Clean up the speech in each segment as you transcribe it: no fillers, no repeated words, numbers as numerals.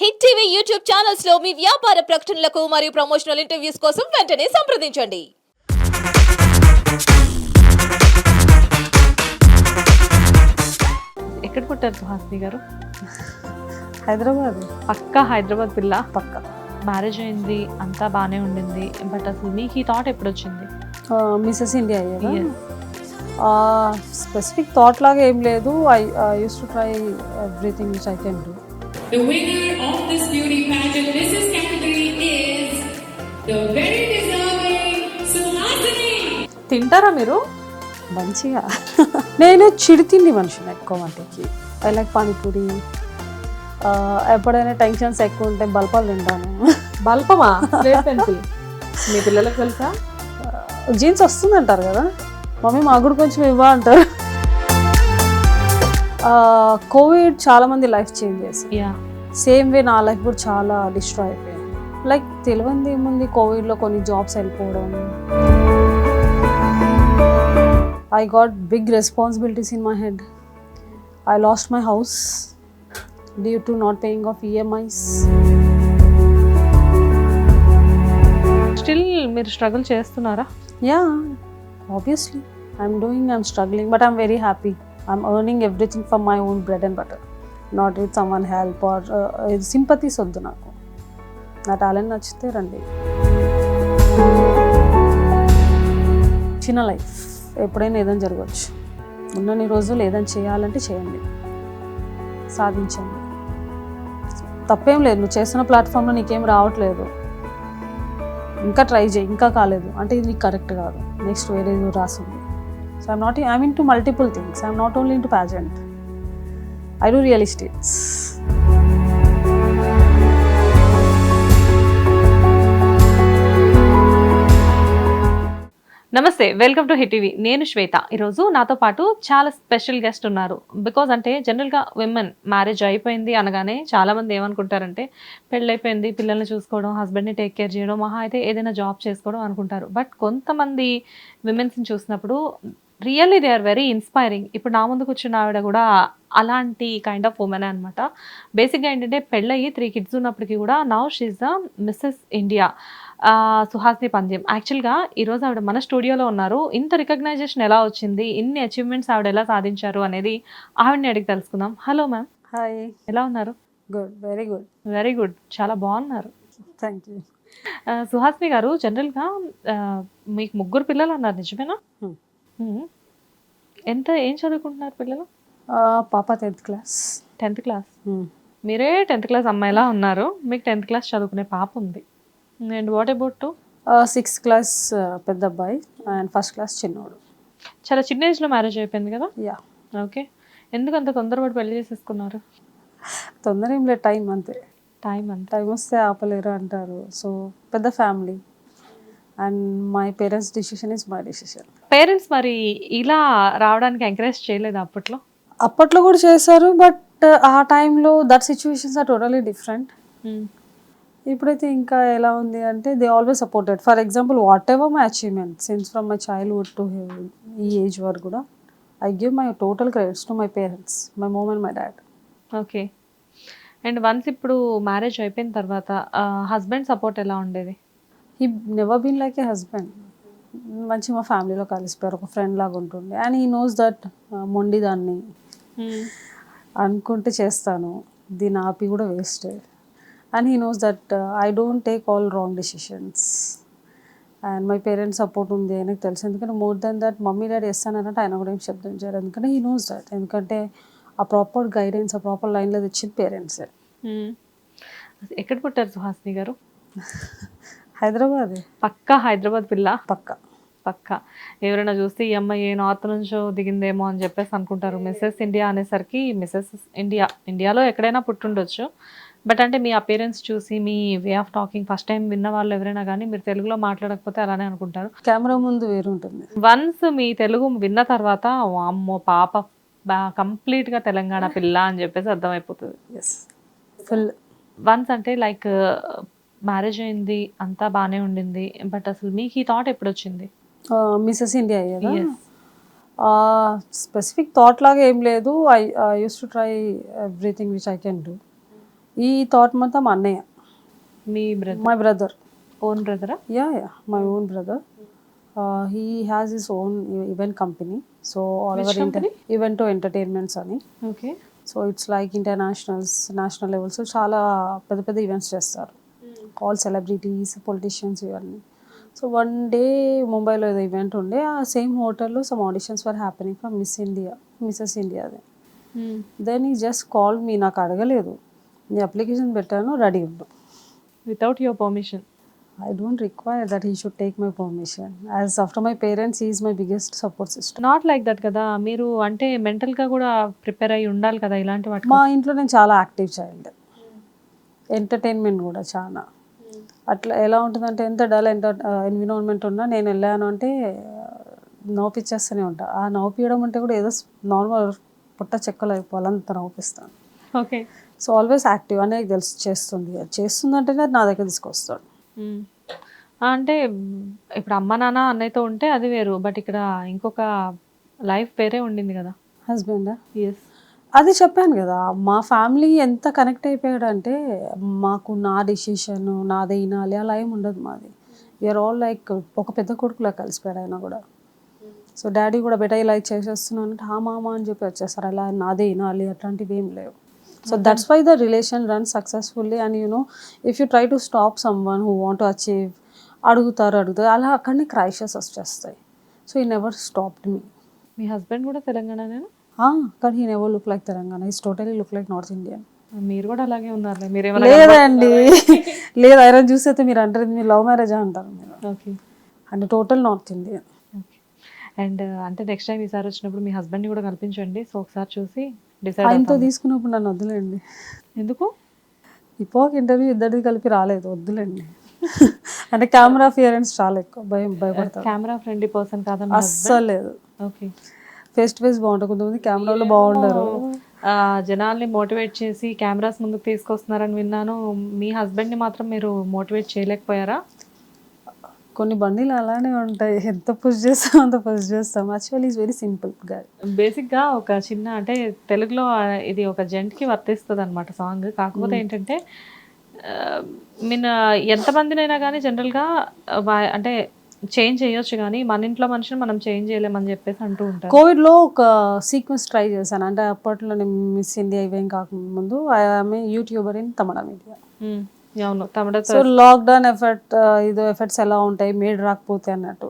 Hit TV YouTube channels లో మీ వ్యాపార ప్రకటనలకు మరియు ప్రమోషనల్ ఇంటర్వ్యూస్ కోసం వెంటనే సంప్రదించండి. ఎక్కడ పుట్టారు సుహాసిని గారు? హైదరాబాద్. పక్కా హైదరాబాద్ పిల్ల. పక్క మ్యారేజ్ అయింది, అంతా బాగానే ఉండింది. బట్ అసలు మీకు ఈ థాట్ ఎప్పుడు వచ్చింది? మిసెస్ ఇండియా అయ్యేదా? Yes. స్పెసిఫిక్ థాట్ లాగా ఏం లేదు. I use to try everything which I can do. The winner of this beauty pageant, Mrs. category is the very deserving Suhasini. తింటారా మీరు? మంచిగా నేను చిడితిండి మనిషిని ఎక్కువ వంటకి. I like panipuri. ఎప్పుడైనా టెన్షన్స్ ఎక్కువ ఉంటే బల్పాలు తింటాను. బల్పమా? స్లేట్ పెన్సిల్ మీ పిల్లలకు తెలుసా? జీన్స్ వస్తుంది అంటారు కదా, మమ్మీ మాకు కూడా కొంచెం ఇవ్వ అంటారు. కోవిడ్ చాలా మంది లైఫ్ చేంజ్ చేసింది. యా, సేమ్ వే నా లైఫ్ కూడా చాలా డిస్ట్రాయ్ అయిపోయింది. లైక్ తెలియంది ఏముంది, కోవిడ్లో కొన్ని జాబ్స్ వెళ్ళిపోవడం. I got big responsibilities in my head. I lost my house due to not paying off EMIs. Still మీరు స్ట్రగుల్ చేస్తున్నారా? Yeah, obviously. I'm struggling, but I'm very happy. I'm earning everything from my own bread and butter. Not with someone help or sympathy soddu naku. Na talent nachite randi. చిన్న life, ఎప్పుడైనా ఏదైనా జరగవచ్చు. ఉన్నన్ని రోజులు ఏదైనా చేయాలంటే చేయండి, సాధించండి. తప్పేం లేదు. నువ్వు చేస్తున్న ప్లాట్ఫామ్లో నీకేం రావట్లేదు, ఇంకా ట్రై చేయి. ఇంకా కాలేదు అంటే ఇది నీకు కరెక్ట్ కాదు, నెక్స్ట్ వేరే రాసింది. So I'm in to multiple things. I'm not only in to pageant. I do real estates. నమస్తే, వెల్కమ్ టు హిట్ టీవీ. నేను శ్వేత. ఈరోజు నాతో పాటు చాలా స్పెషల్ గెస్ట్ ఉన్నారు. బికాజ్ అంటే జనరల్గా విమెన్ మ్యారేజ్ అయిపోయింది అనగానే చాలామంది ఏమనుకుంటారంటే పెళ్ళైపోయింది, పిల్లల్ని చూసుకోవడం, హస్బెండ్ని టేక్ కేర్ చేయడం, మహా అయితే ఏదైనా జాబ్ చేసుకోవడం అనుకుంటారు. బట్ కొంతమంది విమెన్స్ని చూసినప్పుడు really they are very inspiring. ఇప్పుడు నా ముందు కూర్చున్న ఆవిడ కూడా అలాంటి కైండ్ ఆఫ్ ఉమెన్ అనమాట. బేసిక్గా ఏంటంటే పెళ్ళయి 3 kids ఉన్నప్పటికీ కూడా now she the Mrs India Suhasini Pandyam. యాక్చువల్గా ఈరోజు ఆవిడ మన స్టూడియోలో ఉన్నారు. ఇంత రికగ్నైజేషన్ ఎలా వచ్చింది, ఇన్ని అచీవ్మెంట్స్ ఆవిడ ఎలా సాధించారు అనేది ఆవిడని అడిగి తెలుసుకుందాం. Hello ma'am. హాయ్. ఎలా ఉన్నారు? Good, very good. Very good, చాలా బాగున్నారు. Thank you. సుహాసిని గారు, జనరల్గా మీకు 3 పిల్లలు అన్నారు, నిజమేనా? ఏం చదువుకుంటున్నారు పిల్లలు? పాప 10th క్లాస్. 10th class. మీరే 10th క్లాస్ అమ్మాయిలా ఉన్నారు, మీకు 10th క్లాస్ చదువుకునే పాప ఉంది. And what about 6th class పెద్ద అబ్బాయి అండ్ 1st క్లాస్ చిన్నోడు. చాలా చిన్న ఏజ్లో మ్యారేజ్ అయిపోయింది కదా? యా. ఓకే, ఎందుకు అంత తొందరపడి పెళ్లి చేసేసుకున్నారు? తొందర ఏం లేదు, టైం అంతే. టైం వస్తే ఆపలేరు అంటారు. సో పెద్ద family and my parents decision is my decision. Parents మరి ఇలా రావడానికి ఎంకరేజ్ చేయలేదు అప్పట్లో? అప్పట్లో కూడా చేశారు, బట్ ఆ టైంలో that situations are totally different. ఇప్పుడైతే ఇంకా ఎలా ఉంది అంటే they always supported. For example whatever my achievement since from my childhood to ఈ ఏజ్ వరకు కూడా I give my total credits to my parents, my mum and my dad. Okay. And once ఇప్పుడు marriage అయిపోయిన తర్వాత husband support ఎలా ఉండేది? He never been like a husband. మంచి మా ఫ్యామిలీలో కలిసిపోయారు, ఒక ఫ్రెండ్ లాగా ఉంటుండే. అండ్ హీ నోస్ దట్ మొండి దాన్ని అనుకుంటే చేస్తాను, దీన్ని ఆపి కూడా waste. And he knows that I don't take all wrong decisions. And my parents support ఉంది ఆయనకు తెలుసు. ఎందుకంటే more than that mummy daddy వేస్తానంటే ఆయన కూడా ఏం శబ్దం చేయరు. ఎందుకంటే హీ నోస్ దట్. ఎందుకంటే ఆ ప్రాపర్ గైడెన్స్, ఆ ప్రాపర్ లైన్లో తెచ్చింది పేరెంట్సే. ఎక్కడ పుట్టారు సుహాసిని గారు? హైదరాబాద్. పక్కా హైదరాబాద్ పిల్ల. పక్కా. ఎవరైనా చూస్తే ఈ అమ్మాయి ఏ నార్త్ నుంచో దిగిందేమో అని చెప్పేసి అనుకుంటారు. మిస్సెస్ ఇండియా అనేసరికి మిస్సెస్ ఇండియాలో ఎక్కడైనా పుట్టుండొచ్చు. బట్ అంటే మీ అపీరెన్స్ చూసి, మీ way of talking first time విన్న వాళ్ళు ఎవరైనా కానీ మీరు తెలుగులో మాట్లాడకపోతే అలానే అనుకుంటారు. కెమెరా ముందు వేరుంటుంది. వన్స్ మీ తెలుగు విన్న తర్వాత అమ్మో పాప కంప్లీట్గా తెలంగాణ పిల్ల అని చెప్పేసి అర్థమైపోతుంది. Yes, full. వన్స్ అంటే లైక్ మ్యారేజ్ అయింది, అంతా బాగానే ఉండింది, బట్ అసలు మీకు ఈ థాట్ ఎప్పుడు వచ్చింది? మిసెస్ ఇండియా అయ్యేదా? Yes. స్పెసిఫిక్ థాట్ లాగా ఏం లేదు. I use to try everything which I can do. ఈ థాట్ మొత్తం మా అన్నయ్య, మీ బ్రదర్, మై బ్రదర్. ఓన్ బ్రదరా? Yeah, my own brother. He has his own event company. So all Which our company? event to entertainments అని. Okay. So it's like internationals, national levels చాలా పెద్ద పెద్ద ఈవెంట్స్ చేస్తారు. ఆల్ సెలబ్రిటీస్, పొలిటీషియన్స్ ఇవన్నీ. So one day ముంబైలో ఏదో event ఉండే, ఆ సేమ్ హోటల్లో some auditions were happening from Mrs India అది. దెన్ ఈ జస్ట్ కాల్ మీ, నాకు అడగలేదు, నీ అప్లికేషన్ పెట్టాను, రెడీ ఉండు. Without your permission? I don't require that he should take my permission. As after my parents, he is my biggest support system. Not like that కదా, మీరు అంటే మెంటల్గా కూడా ప్రిపేర్ అయ్యి ఉండాలి కదా ఇలాంటి వాటికి. మా ఇంట్లో నేను చాలా యాక్టివ్ చైల్డ్, ఎంటర్టైన్మెంట్ కూడా చాలా. అట్లా ఎలా ఉంటుందంటే ఎంత డల్ ఎన్విరాన్మెంట్ ఉన్నా నేను వెళ్ళాను అంటే నవ్వుపిచ్చేస్తూనే ఉంటా. ఆ నవ్వుపియడం అంటే కూడా ఏదో నార్మల్ పుట్ట చెక్కలు అయిపోవాలి, అంత నవ్వుపిస్తాను. ఓకే. సో ఆల్వేస్ యాక్టివ్ అనేది తెలిసి చేస్తుందంటేనే అది నా దగ్గర తీసుకొస్తాడు. అంటే ఇప్పుడు అమ్మ నాన్న అన్నయ్యతో ఉంటే అది వేరు, బట్ ఇక్కడ ఇంకొక లైఫ్ వేరే ఉండింది కదా. హస్బెండా? ఎస్. అది చెప్పాను కదా, మా ఫ్యామిలీ ఎంత కనెక్ట్ అయిపోయాడంటే మాకు నా డిసిషన్ నాదే వినాలి అలా ఏమి ఉండదు మాది. వీఆర్ ఆల్ లైక్ ఒక పెద్ద కొడుకులా కలిసిపోయాడు ఆయన కూడా. సో డాడీ కూడా బెటర్ ఇలా చేసేస్తున్నాను అంటే హా మామ అని చెప్పి వచ్చేస్తారు, అలా నాదే వినాలి అట్లాంటివి ఏం లేవు. So that's why the relation runs successfully. And you know, if you try to stop someone who want to achieve, అడుగుతారు అలా అక్కడనే క్రైషెస్ వచ్చేస్తాయి. So he never stopped me. Me husband కూడా తెలంగాణనేనా? కానీ he never look like Telangana. He's totally look like North Indian. మీరు కూడా అలాగే ఉన్నారు. లేదండి, లేదు, ఐరన్ చూసి అయితే మీరు అంటారు మీరు లవ్ మ్యారేజ్ అంటారు మీరు. ఓకే. అంటే total north Indian. Okay. And అంటే నెక్స్ట్ టైం ఈసారి వచ్చినప్పుడు మీ హస్బెండ్ని కూడా కల్పించండి, సో ఒకసారి చూసి డిసైడ్. ఆయనతో తీసుకున్నప్పుడు నన్ను వద్దులేండి. ఎందుకు? ఇపోక ఇంటర్వ్యూ ఇద్దరిది కలిపి రాలేదు, వద్దులేండి. అంటే కెమెరా ఫియరెన్స్ చాలా ఎక్కువ, భయపడతారు. కెమెరా ఫ్రెండ్లీ పర్సన్ కాదని అస్సలు లేదు. ఓకే. ఫేస్ టు ఫేస్ బాగుంటుంది, కొంతమంది కెమెరాలో బాగుండరు. జనాల్ని మోటివేట్ చేసి కెమెరాస్ ముందుకు తీసుకొస్తున్నారని విన్నాను. మీ హస్బెండ్ని మాత్రం మీరు మోటివేట్ చేయలేకపోయారా? కొన్ని బండిలు అలానే ఉంటాయి, ఎంత పుష్ చేస్తాం అంత పుష్ చేస్తాం. Actually is very simple guy. బేసిక్గా ఒక చిన్న అంటే తెలుగులో ఇది ఒక జెంట్కి వర్తిస్తుంది అనమాట సాంగ్. కాకపోతే ఏంటంటే మీన్ ఎంతమందినైనా కానీ జనరల్గా అంటే చేంజ్ చేయొచ్చు, కానీ మన ఇంట్లో మనిషిని మనం చేంజ్ చేయలేమని చెప్పేసి అంటూ ఉంటారు. కోవిడ్లో ఒక సీక్వెన్స్ ట్రై చేశాను. అంటే అప్పట్లో నేను మిస్ ఇండియా ఇవేం కాకముందు I'm YouTuber in Tamil media. అవును, తమిళ. సో లాక్డౌన్ ఎఫెక్ట్స్ ఎలా ఉంటాయి మేడ్ రాకపోతే అన్నట్టు.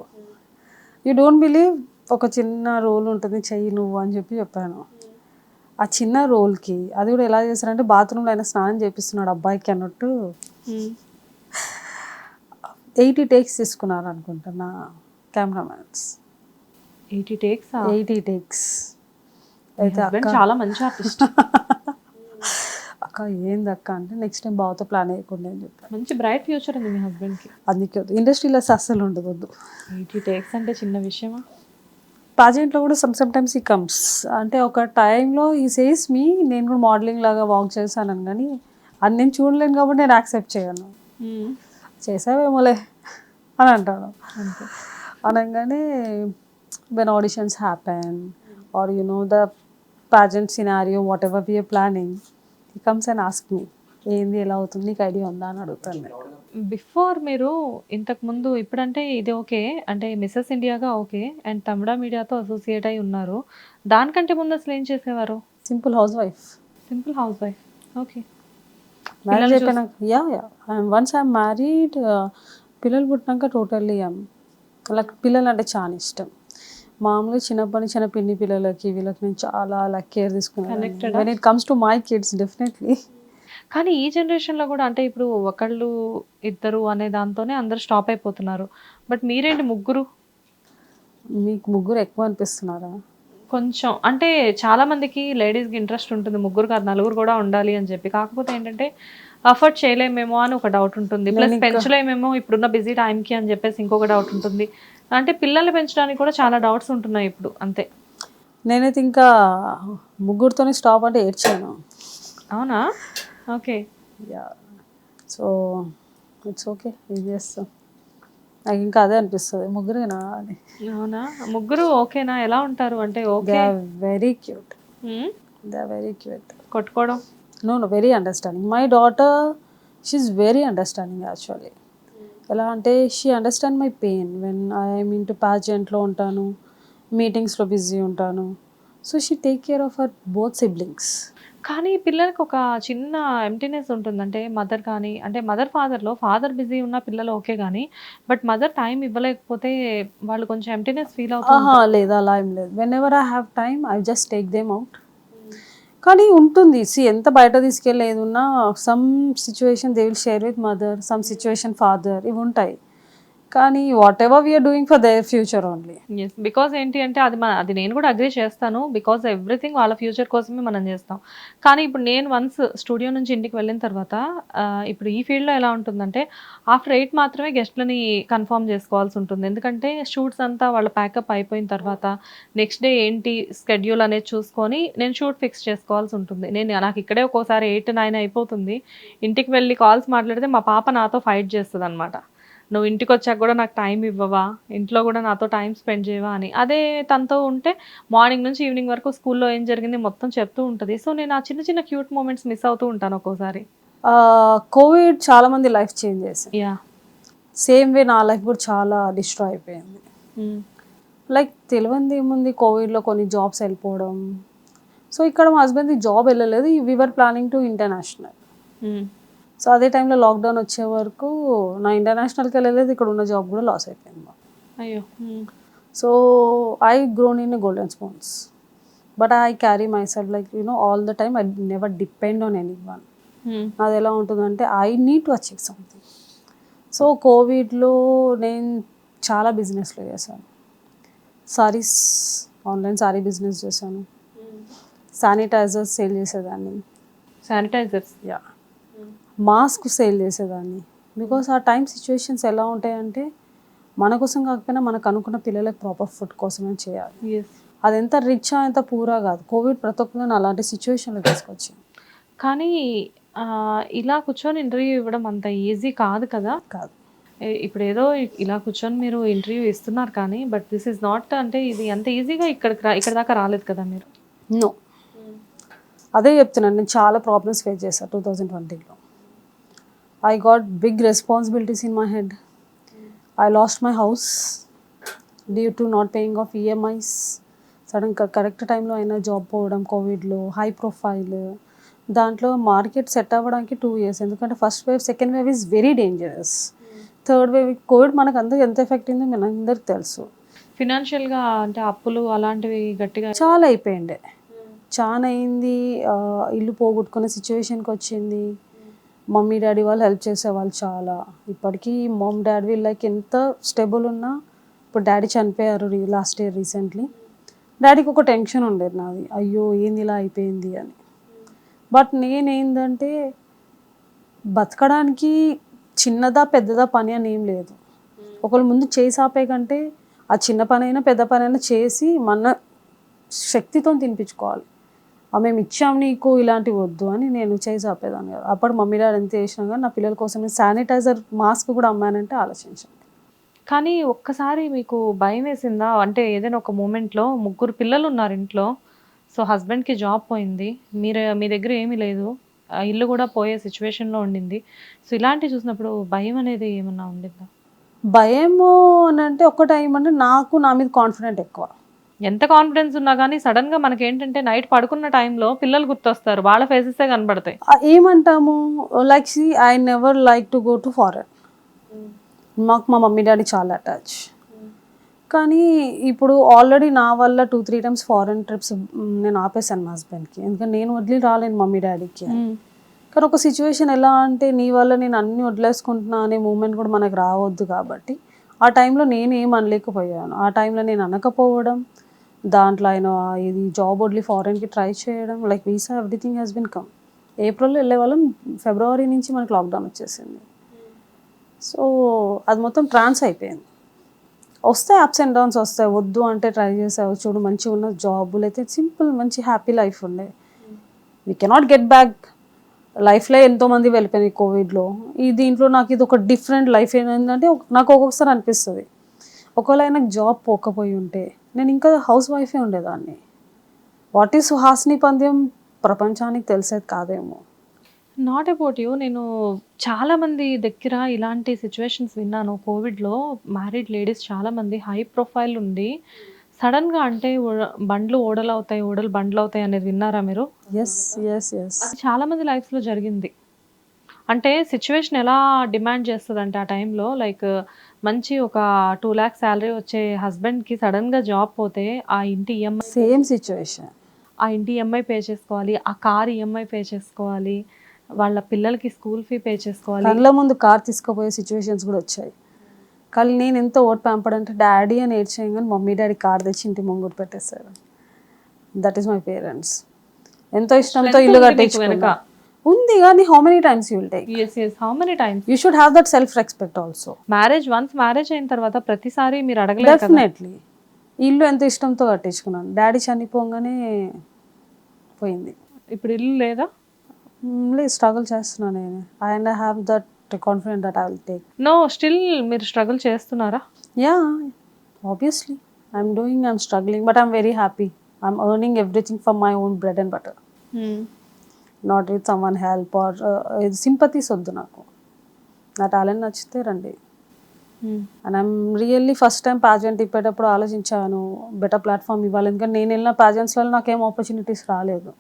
యూ డోంట్ బిలీవ్, ఒక చిన్న రోల్ ఉంటుంది చెయ్యి నువ్వు అని చెప్పాను. ఆ చిన్న రోల్కి అది కూడా ఎలా చేశారంటే బాత్రూంలో ఆయన స్నానం చేపిస్తున్నాడు అబ్బాయికి అన్నట్టు 80 takes తీసుకున్నారు అనుకుంటున్నా కెమెరామెన్స్. 80 takes? 80 takes. అయితే చాలా మంచి ఆర్టిస్ట్. అక్క ఏంది అక్క అంటే నెక్స్ట్ టైం బావతో ప్లాన్ వేయకుండా అని చెప్పాను. మంచి బ్రైట్ ఫ్యూచర్ ఉంది మీ హస్బెండ్కి. అందుకే ఇండస్ట్రీలో అస్సలు ఉండదు. 80 takes అంటే చిన్న విషయమా? పాజెంట్లో కూడా సమ్టైమ్స్ ఈ కమ్స్ అంటే ఒక టైంలో ఈ సేస్ మీ, నేను కూడా మోడలింగ్ లాగా వాక్ చేశాను కానీ అది నేను చూడలేను కాబట్టి నేను యాక్సెప్ట్ చేయను. చేసావేమోలే అని అంటాను. అనగానే when auditions happen or you know the pageant scenario whatever we are planning, he comes and ask me ఏంది ఎలా అవుతుంది నీకు ఐడియా ఉందా అని అడుగుతాను. బిఫోర్ మీరు ఇంతకుముందు ఇప్పుడంటే ఇది ఓకే అంటే మిస్సెస్ ఇండియాగా ఓకే అండ్ తమిళ మీడియాతో అసోసియేట్ అయి ఉన్నారు, దానికంటే ముందు అసలు ఏం చేసేవారు? Simple house wife. Simple house wife. Okay. Marriage అయిపోయినాక వన్స్ ఐఎమ్ మ్యారీడ్, పిల్లలు పుట్టినాక టోటల్లీ అలా పిల్లలు అంటే చాలా ఇష్టం. మామూలుగా చిన్నప్పటి చిన్న పిన్ని పిల్లలకి వీళ్ళకి నేను చాలా కేర్ తీసుకున్నాను. When it comes to my kids definitely. కానీ ఈ జనరేషన్లో కూడా అంటే ఇప్పుడు ఒకళ్ళు ఇద్దరు అనే దాంతోనే అందరు స్టాప్ అయిపోతున్నారు, బట్ మీరేంటి ముగ్గురు? మీకు ముగ్గురు ఎక్కువ అనిపిస్తున్నారా? కొంచెం అంటే చాలా మందికి లేడీస్కి ఇంట్రెస్ట్ ఉంటుంది ముగ్గురు కాదు నలుగురు కూడా ఉండాలి అని చెప్పి, కాకపోతే ఏంటంటే అఫోర్డ్ చేయలేమేమో అని ఒక డౌట్ ఉంటుంది, ప్లస్ పెంచలేమేమో ఇప్పుడున్న బిజీ టైంకి అని చెప్పేసి ఇంకొక డౌట్ ఉంటుంది. అంటే పిల్లల్ని పెంచడానికి కూడా చాలా డౌట్స్ ఉంటున్నాయి ఇప్పుడు. అంతే. నేనైతే ఇంకా ముగ్గురితోనే స్టాప్ అంటే ఏడ్చాను. అవునా? ఓకే. సో ఇట్స్ ఓకే, ఇది చేస్తాం. నాకు ఇంకా అదే అనిపిస్తుంది, ముగ్గురేనా అని. అవునా? ముగ్గురు ఓకేనా? ఎలా ఉంటారు అంటే? Okay, very cute, they are very cute. కొట్టుకోవడం No, very understanding. My daughter, she's very understanding actually. ఎలా అంటే she understand my pain when I'm into ప్యాజెంట్లో ఉంటాను, మీటింగ్స్లో బిజీ ఉంటాను. So she take care of her both siblings. కానీ పిల్లలకి ఒక చిన్న ఎంప్టీనెస్ ఉంటుంది. అంటే మదర్ కానీ అంటే ఫాదర్లో ఫాదర్ బిజీ ఉన్న పిల్లలు ఓకే కానీ బట్ మదర్ టైం ఇవ్వలేకపోతే వాళ్ళు కొంచెం ఎంప్టీనెస్ ఫీల్ అవుతుంది. లేదు అలా ఏం లేదు. Whenever I have time I just take them out. కానీ ఉంటుంది ఎంత బయట తీసుకెళ్ళేది ఉన్నా some situation they will share with mother, some situation father, ఇవి ఉంటాయి. కానీ whatever we are doing for their future only. Yes, because ఏంటి అంటే అది నేను కూడా అగ్రీ చేస్తాను. బికాజ్ ఎవ్రీథింగ్ వాళ్ళ ఫ్యూచర్ కోసమే మనం చేస్తాం. కానీ ఇప్పుడు నేను వన్స్ స్టూడియో నుంచి ఇంటికి వెళ్ళిన తర్వాత ఇప్పుడు ఈ ఫీల్డ్లో ఎలా ఉంటుందంటే ఆఫ్టర్ 8 మాత్రమే గెస్ట్లని కన్ఫర్మ్ చేసుకోవాల్సి ఉంటుంది. ఎందుకంటే షూట్స్ అంతా వాళ్ళ ప్యాకప్ అయిపోయిన తర్వాత నెక్స్ట్ డే ఏంటి స్కెడ్యూల్ అనేది చూసుకొని నేను షూట్ ఫిక్స్ చేసుకోవాల్సి ఉంటుంది. నాకు ఇక్కడే ఒక్కోసారి 8-9 అయిపోతుంది. ఇంటికి వెళ్ళి కాల్స్ మాట్లాడితే మా పాప నాతో ఫైట్ చేస్తుంది అనమాట. నువ్వు ఇంటికి వచ్చాక కూడా నాకు టైం ఇవ్వవా, ఇంట్లో కూడా నాతో టైం స్పెండ్ చేయవా అని. అదే తనతో ఉంటే మార్నింగ్ నుంచి ఈవినింగ్ వరకు స్కూల్లో ఏం జరిగింది మొత్తం చెప్తూ ఉంటుంది. సో నేను ఆ చిన్న చిన్న క్యూట్ మూమెంట్స్ మిస్ అవుతూ ఉంటాను ఒక్కోసారి. కోవిడ్ చాలా మంది లైఫ్ చేంజ్ చేసింది. యా, సేమ్ వే నా లైఫ్ కూడా చాలా డిస్ట్రాయ్ అయిపోయింది. లైక్ తెలియంది ఏముంది, కోవిడ్లో కొన్ని జాబ్స్ వెళ్ళిపోవడం. సో ఇక్కడ మా హస్బెండ్ది జాబ్ వెళ్ళలేదు, we are planning to international. So అదే టైంలో లాక్డౌన్ వచ్చే వరకు నా ఇంటర్నేషనల్కి వెళ్ళలేదు, ఇక్కడ ఉన్న జాబ్ కూడా లాస్ అయిపోయింది మాకు. అయ్యో. So I grown in golden spoons but I carry my self like all the time. I never depend on any one. అది ఎలా ఉంటుందంటే I need to achieve something. So కోవిడ్లో నేను చాలా బిజినెస్లో చేశాను. సారీస్, ఆన్లైన్ సారీ బిజినెస్ చేశాను. శానిటైజర్స్ సేల్ చేసేదాన్ని. శానిటైజర్స్? యా. మాస్క్ సేల్ చేసేదాన్ని. బికాస్ ఆ టైం సిచ్యువేషన్స్ ఎలా ఉంటాయంటే మన కోసం కాకపోయినా మనకు అనుకున్న పిల్లలకు ప్రాపర్ ఫుడ్ కోసమే చేయాలి. అది ఎంత రిచ్ ఎంత పూరా కాదు. కోవిడ్ ప్రతి ఒక్కరిని అలాంటి సిచ్యువేషన్లో తీసుకొచ్చింది. కానీ ఇలా కూర్చొని ఇంటర్వ్యూ ఇవ్వడం అంత ఈజీ కాదు కదా. కాదు. ఇప్పుడు ఏదో ఇలా కూర్చొని మీరు ఇంటర్వ్యూ ఇస్తున్నారు కానీ బట్ దిస్ ఈజ్ నాట్, అంటే ఇది అంత ఈజీగా ఇక్కడ దాకా రాలేదు కదా మీరు. నో, అదే చెప్తున్నాను. నేను చాలా ప్రాబ్లమ్స్ ఫేస్ చేశాను 2020లో. I got big responsibilities in my head. I lost my house due to not paying off EMIs. Sudden correct టైంలో అయినా జాబ్ పోవడం, కోవిడ్లో హై ప్రొఫైల్, దాంట్లో మార్కెట్ సెట్ అవ్వడానికి 2 years. ఎందుకంటే first wave, second wave is very dangerous. Third wave Covid మనకు అందరికి ఎంత ఎఫెక్ట్ అయిందో మన అందరికి తెలుసు. ఫినాన్షియల్గా అంటే అప్పులు అలాంటివి గట్టిగా చాలా అయిపోయిండే, చాలా అయింది. ఇల్లు పోగొట్టుకునే సిచ్యువేషన్కి వచ్చింది. మమ్మీ డాడీ వాళ్ళు హెల్ప్ చేసేవాళ్ళు చాలా. ఇప్పటికీ మమ్ డాడీ లైక్ ఎంత స్టేబుల్ ఉన్నా, ఇప్పుడు డాడీ చనిపోయారు లాస్ట్ ఇయర్ రీసెంట్లీ. డాడీకి ఒక టెన్షన్ ఉండేది నాది, అయ్యో ఏంది ఇలా అయిపోయింది అని. బట్ నేనేందంటే బతకడానికి చిన్నదా పెద్దదా పని అని ఏం లేదు. ఒకళ్ళు ముందు చేసి ఆపే కంటే ఆ చిన్న పని అయినా పెద్ద పని అయినా చేసి మన శక్తితో తినిపించుకోవాలి. మేము ఇచ్చాం నీకు ఇలాంటివి వద్దు అని నేను చేసి ఆపేదాన్ని కదా. అప్పుడు మమ్మీ డాడీ ఎంత చేసినా కానీ నా పిల్లల కోసం నేను శానిటైజర్ మాస్క్ కూడా అమ్మానంటే ఆలోచించండి. కానీ ఒక్కసారి మీకు భయం వేసిందా? అంటే ఏదైనా ఒక మూమెంట్లో 3 పిల్లలు ఉన్నారు ఇంట్లో, సో హస్బెండ్కి జాబ్ పోయింది, మీ దగ్గర ఏమీ లేదు, ఇల్లు కూడా పోయే సిచ్యువేషన్లో ఉండింది. సో ఇలాంటివి చూసినప్పుడు భయం అనేది ఏమన్నా ఉండిందా? భయము అని అంటే ఒక టైం అంటే నాకు నా మీద కాన్ఫిడెంట్ ఎక్కువ. ఎంత కాన్ఫిడెన్స్ ఉన్నా కానీ సడన్గా మనకి ఏంటంటే నైట్ పడుకున్న టైంలో పిల్లలు గుర్తొస్తారు, వాళ్ళ ఫేసెసే కనబడతాయి. ఏమంటాము like see I never like to go to foreign. మాకు మా మమ్మీ డాడీ చాలా అటాచ్. కానీ ఇప్పుడు ఆల్రెడీ నా వల్ల 2-3 times ఫారెన్ ట్రిప్స్ నేను ఆపేశాను మా హస్బెండ్కి. ఎందుకంటే నేను వదిలి రాలేను మమ్మీ డాడీకి. కానీ ఒక సిచ్యువేషన్ ఎలా అంటే నీ వల్ల నేను అన్నీ వదిలేసుకుంటున్నా అనే మూమెంట్ కూడా మనకు రావద్దు. కాబట్టి ఆ టైంలో నేను ఏం అనలేకపోయాను. ఆ టైంలో నేను అనకపోవడం, దాంట్లో ఆయన ఇది జాబ్ వదిలి ఫారెన్కి ట్రై చేయడం, like visa everything has been come. ఏప్రిల్లో వెళ్ళే వాళ్ళం, ఫిబ్రవరి నుంచి మనకు లాక్డౌన్ వచ్చేసింది. సో అది మొత్తం ట్రాన్స్ అయిపోయింది. వస్తాయి అప్స్ అండ్ డౌన్స్ వస్తాయి. వద్దు అంటే ట్రై చేసావు చూడు, మంచిగా ఉన్న జాబులు అయితే సింపుల్ మంచి హ్యాపీ లైఫ్ ఉండే. We cannot get back. లైఫ్లో ఎంతోమంది వెళ్ళిపోయినాయి కోవిడ్లో. దీంట్లో నాకు ఇది ఒక డిఫరెంట్ లైఫ్. ఏంటంటే నాకు ఒక్కొక్కసారి అనిపిస్తుంది, ఒకవేళ నాకు జాబ్ పోకపోయి ఉంటే నేను ఇంకా హౌస్ వైఫే ఉండేదాన్ని. వాట్ ఈస్ సుహాసిని పంద్యం ప్రపంచానికి తెలిసేది కాదేమో. Not about you. నేను చాలా మంది దగ్గర ఇలాంటి సిచ్యువేషన్స్ విన్నాను. కోవిడ్‌లో మ్యారీడ్ లేడీస్ చాలామంది హై ప్రొఫైల్ ఉండి సడెన్‌గా అంటే బండ్లు ఓడలవుతాయి, ఓడలు బండ్లవుతాయి అనేది విన్నారా మీరు? Yes yes yes. అది చాలా మంది లైఫ్‌లో జరిగింది. అంటే సిచ్యువేషన్ ఎలా డిమాండ్ చేస్తదంటే ఆ టైంలో లైక్ మంచి ఒక 2,00,000 సాలరీ వచ్చే హస్బెండ్‌కి సడెన్‌గా జాబ్ పోతే ఆ ఇంటి ఈఎంఐ సేమ్ సిచ్యువేషన్. పే చేసుకోవాలి. ఆ కార్ ఈఎంఐ పే చేసుకోవాలి. వాళ్ళ పిల్లలకి స్కూల్ ఫీ పే చేసుకోవాలి. కళ్ళ ముందు కార్ తీసుకుపోయే సిచ్యువేషన్స్ కూడా వచ్చాయి. కానీ నేను ఎంత ఓట్ పంపడంటే డాడీ అని ఏడ్చాను కానీ మమ్మీ డాడీ కార్ తెచ్చి ఇంటి ముంగట పెట్టేశారు. That is my parents. ఎంతో ఇష్టంతో Strength ఇల్లు ఉంది మీకు కట్టించుకున్నా. వెనక. ఉంది కానీ how many times you will take? Yes. Yes. How many times? You should have that self respect also. Marriage అయిన తర్వాత ప్రతిసారి మీరు అడగలేరు కదా. డెఫినెట్లీ. ఇల్లు ఎంతో ఇష్టంతో కట్టించుకున్నాను. డాడీ చనిపోగానే పోయింది. ఇప్పుడు ఇల్లు లేదా? లేదు, స్ట్రగుల్ చేస్తున్నాను నేను. And I have that confident that I will take. No, still మీరు స్ట్రగుల్ చేస్తున్నారా? Yeah, obviously. I'm struggling, but I'm very happy. I'm earning everything from my own bread and butter. Not with someone help or sympathies వద్దు నాకు. నా talent నచ్చితే రండి. And I'm really first time pageant తిప్పేటప్పుడు ఆలోచించాను better platform ఇవ్వాలి. ఎందుకంటే నేను వెళ్ళిన పాజెంట్స్లో నాకేం ఆపర్చునిటీస్ రాలేదు.